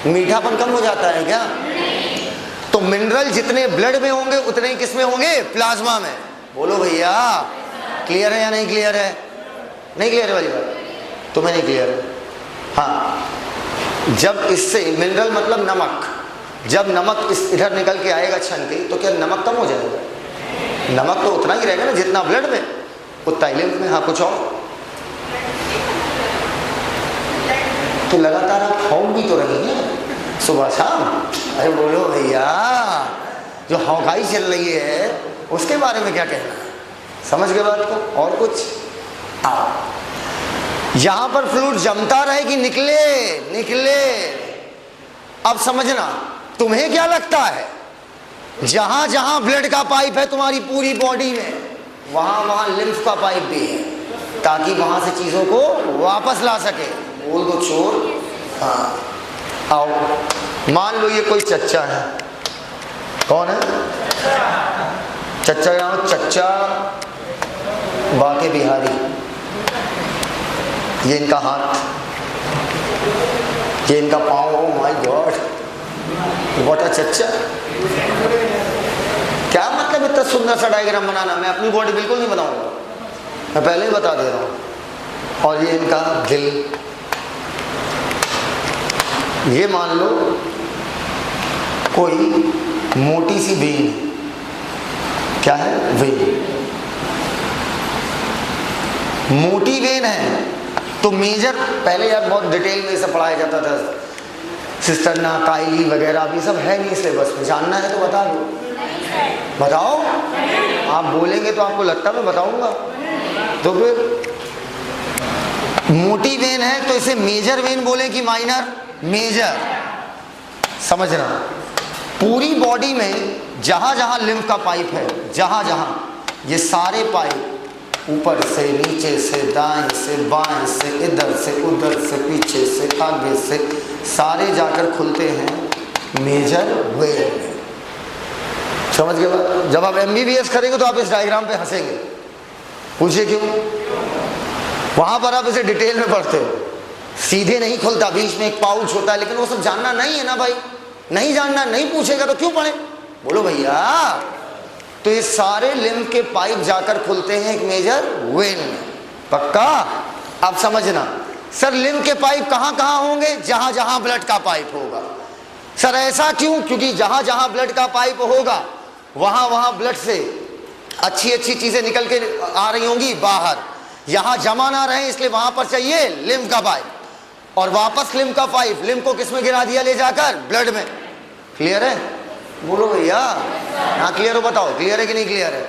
मीठापन कम हो जाता है क्या? तो मिनरल जितने ब्लड में होंगे उतने ही किस में होंगे? प्लाज्मा में। बोलो भैया, क्लियर है या नहीं क्लियर है? नहीं क्लियर है वाली बात? तुम्हें नहीं क्लियर है? हाँ, जब इससे मिनरल मतलब नमक, जब नमक इस इधर निकल के आएगा छन के, तो क्या नमक कम हो जाएगा? नमक तो उतना ही रहेगा ना जितना ब्लड में। उतना ही लिम्फ में। हाँ कुछ और? तो लगातार आप हौं भी तो रही हैं सुबह शाम। अरे बोलो भैया, जो हौकाई चल रही है उसके बारे में क्या कहना है? समझ गए बात को? और कुछ? आओ, यहां पर फ्लूइड जमता रहे कि निकले निकले। अब समझना, तुम्हें क्या लगता है जहां जहां ब्लड का पाइप है तुम्हारी पूरी बॉडी में, वहां वहां लिम्फ का पाइप भी है, ताकि वहां से चीजों को वापस ला सके। बोल दो चोर। हाँ आओ, मान लो ये कोई चच्चा है। कौन है? चच्चा। यहाँ चच्चा बाके बिहारी, ये इनका हाथ, ये इनका पाँव। Oh my God, what a चच्चा। क्या मतलब इतना सुंदर सा डायग्राम बनाना? मैं अपनी बॉडी बिल्कुल नहीं बनाऊंगा, मैं पहले ही बता दे रहा हूं। और ये इनका दिल। ये मान लो कोई मोटी सी वेन, क्या है? वेन। मोटी वेन है तो मेजर, पहले यार बहुत डिटेल में इसे पढ़ाया जाता था, सिस्टर्ना, काइली वगैरह भी सब है नहीं सिलेबस में। जानना है तो बता दो। बताओ, आप बोलेंगे तो आपको लगता मैं बताऊंगा। तो फिर मोटी वेन है तो इसे मेजर वेन बोले कि माइनर? मेजर। समझना, पूरी बॉडी में जहां जहां लिम्फ का पाइप है, जहां जहां, ये सारे पाइप ऊपर से, नीचे से, दाएं से, बाएं से, इधर से, उधर से, पीछे से, आगे से, सारे जाकर खुलते हैं मेजर वेन में। समझ गए बात? जब आप MBBS करेंगे तो आप इस डायग्राम पे हंसेंगे। पूछे क्यों? वहां पर आप इसे डिटेल में पढ़ते हो, सीधे नहीं खुलता, बीच में एक पाउच होता है, लेकिन वो सब जानना नहीं है ना भाई। नहीं जानना, नहीं पूछेगा तो क्यों पढ़े? बोलो भैया। तो ये सारे लिम्फ के पाइप जाकर खुलते हैं एक मेजर वेन में। पक्का? अब समझना, सर लिम्फ के पाइप कहां कहां होंगे? जहां जहां ब्लड का पाइप होगा। सर ऐसा क्यों? क्योंकि जहां जहां ब्लड का पाइप होगा वहां वहां ब्लड से अच्छी अच्छी चीजें निकल के आ रही होंगी बाहर, यहां जमा ना रहे इसलिए वहां पर चाहिए लिम्फ का पाइप। और वापस लिम्फ का पाइप, लिम्फ को किसमें गिरा दिया? ले जाकर ब्लड में। क्लियर है? बोलो भैया। हाँ क्लियर हो? बताओ क्लियर है कि नहीं क्लियर है?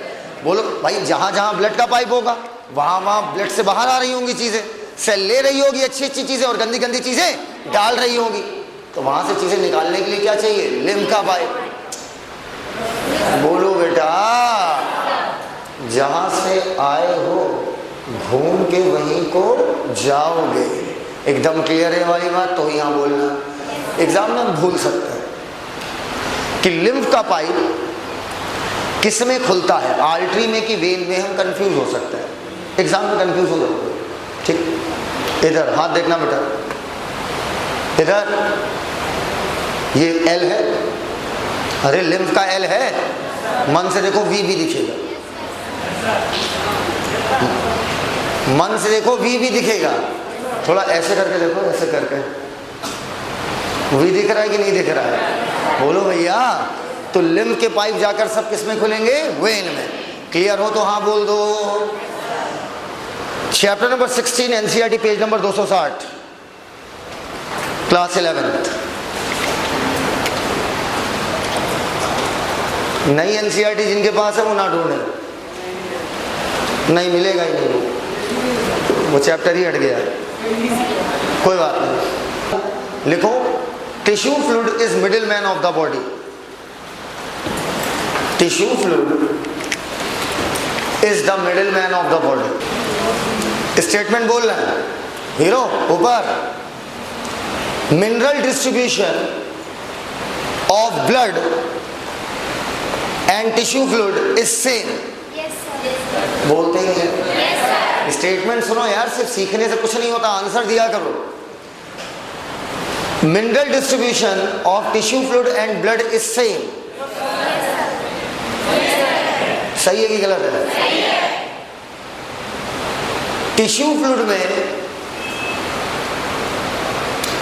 बोलो भाई। जहां जहां ब्लड का पाइप होगा वहां वहां ब्लड से बाहर आ रही होंगी चीजें, सेल ले रही होगी अच्छी अच्छी चीजें और गंदी गंदी चीजें डाल रही होगी। तो वहां से चीजें निकालने के लिए क्या चाहिए? लिम्फ का पाइप। बोलो बेटा, जहां से आए हो घूम के वहीं को जाओगे। एकदम क्लियर है वाली बात? तो यहां बोलना, एग्जाम में हम भूल सकते हैं कि लिम्फ का पाइप किस में खुलता है, आर्टरी में कि वेन में। हम कंफ्यूज हो सकते हैं, एग्जाम में कंफ्यूज हो जाओगे। ठीक, इधर हाथ देखना बेटा, इधर ये L है। अरे लिम्फ का L है, मन से देखो V भी दिखेगा, मन से देखो V भी दिखेगा। थोड़ा ऐसे करके देखो, ऐसे करके V दिख रहा है कि नहीं दिख रहा है? बोलो भैया। तो लिम्फ के पाइप जाकर सब किस में खुलेंगे? वेन में। क्लियर हो तो हाँ बोल दो। Chapter number 16 NCERT page number 260, class 11th। नई NCERT जिनके पास है वो ना ढूंढे, नहीं मिलेगा ही नहीं, वो चैप्टर ही हट गया। कोई बात नहीं, लिखो tissue fluid is middle man of the body. Tissue fluid is the middle man of the body. Statement बोल रहे हैं हीरो ऊपर। Mineral distribution of blood and tissue fluid is same. बोलते ही हैं। स्टेटमेंट सुनो यार, सिर्फ सीखने से कुछ नहीं होता, आंसर दिया करो। Mineral distribution of tissue fluid and blood is same. सही है कि गलत है? टिश्यू फ्लूइड में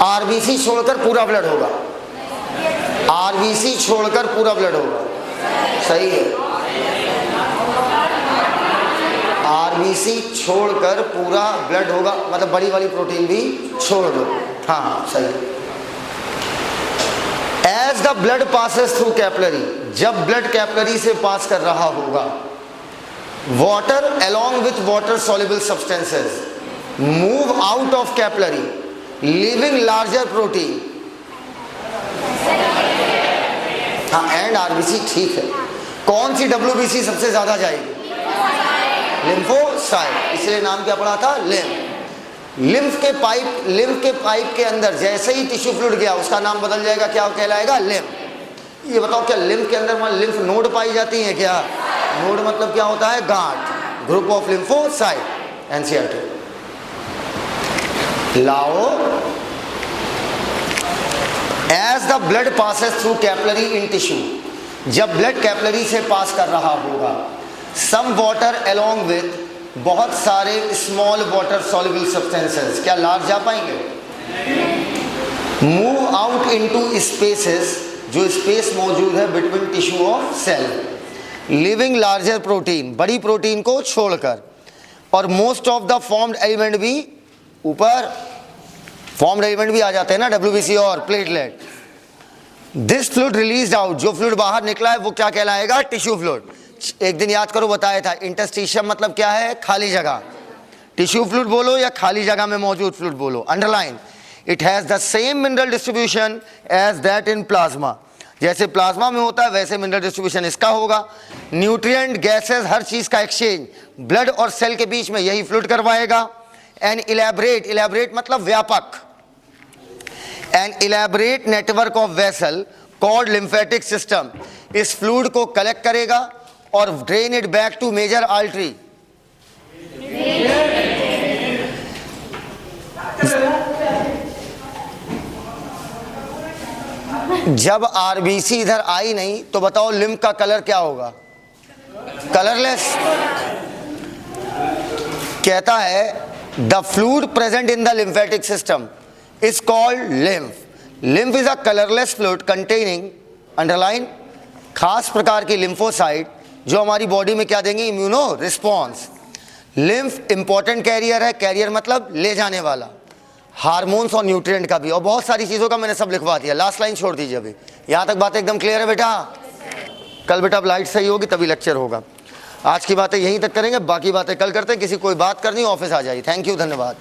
आरबीसी छोड़कर पूरा ब्लड होगा। आरबीसी छोड़कर पूरा ब्लड होगा। सही है। आरबीसी छोड़कर पूरा ब्लड होगा, मतलब बड़ी वाली प्रोटीन भी छोड़ दो। हाँ सही। As the blood passes through capillary, जब ब्लड कैपिलरी से पास कर रहा होगा, water along with water soluble substances move out of capillary leaving larger protein। हाँ एंड आरबीसी ठीक है। कौन सी डब्ल्यूबीसी सबसे ज्यादा जाएगी? लिम्फोसाइट, इसलिए नाम क्या पड़ा था? लिम्फ के पाइप के अंदर जैसे ही टिश्यू फ्लूइड गया उसका नाम बदल जाएगा, क्या कहलाएगा? लिम्फ। ये बताओ क्या लिम्फ के अंदर लिम्फ नोड पाई जाती है क्या? नोड मतलब क्या होता है? गांठ। Group of lymphocyte, NCERT. लाओ, as the blood passes through capillary in tissue, जब ब्लड कैपिलरी से पास कर रहा होगा, सम वाटर अलोंग विथ, बहुत सारे स्मॉल वाटर सॉल्युबल सब्सटेंसेस, क्या लार्ज जा पाएंगे? मूव आउट इनटू स्पेसेस, जो स्पेस मौजूद है between tissue of cell, living larger protein, बड़ी प्रोटीन को छोड़कर, और most of the formed element भी ऊपर, फॉर्म्ड एलिमेंट भी आ जाते हैं ना, डब्ल्यूबीसी और platelet. This fluid released out, जो फ्लूइड बाहर निकला है वो क्या कहलाएगा? Tissue fluid. एक दिन याद करो, बताया था इंटरस्टिशियम मतलब क्या है? खाली जगह। टिश्यू फ्लूइड बोलो या खाली जगह में मौजूद फ्लूइड बोलो। Underline, it has the same mineral distribution as that in plasma, जैसे प्लाज्मा में होता है वैसे मिनरल डिस्ट्रीब्यूशन इसका होगा। न्यूट्रिएंट, गैसेस, हर चीज का एक्सचेंज ब्लड और सेल के बीच में यही फ्लूइड करवाएगा। एन इलैबोरेट, इलैबोरेट मतलब व्यापक, an elaborate network of vessel called lymphatic system, इस फ्लूइड को कलेक्ट करेगा और drain it back to major artery. जब आरबीसी इधर आई नहीं तो बताओ लिम्फ का कलर क्या होगा? कलरलेस। कहता है the fluid present in the lymphatic system is called lymph. Lymph is a colourless fluid containing, underline, खास प्रकार की लिम्फोसाइट जो हमारी बॉडी में क्या देंगे? Immuno response. Lymph important carrier है, कैरियर मतलब ले जाने वाला, हार्मोन्स और न्यूट्रिएंट का भी, और बहुत सारी चीज़ों का मैंने सब लिखवा दिया। लास्ट लाइन छोड़ दीजिए अभी, यहाँ तक बातें एकदम क्लियर है बेटा? कल बेटा अब लाइट सही होगी तभी लेक्चर होगा। आज की बातें यहीं तक करेंगे, बाकी बातें कल करते हैं। किसी कोई बात करनी ऑफिस आ जाइए। थैंक यू, धन्यवाद।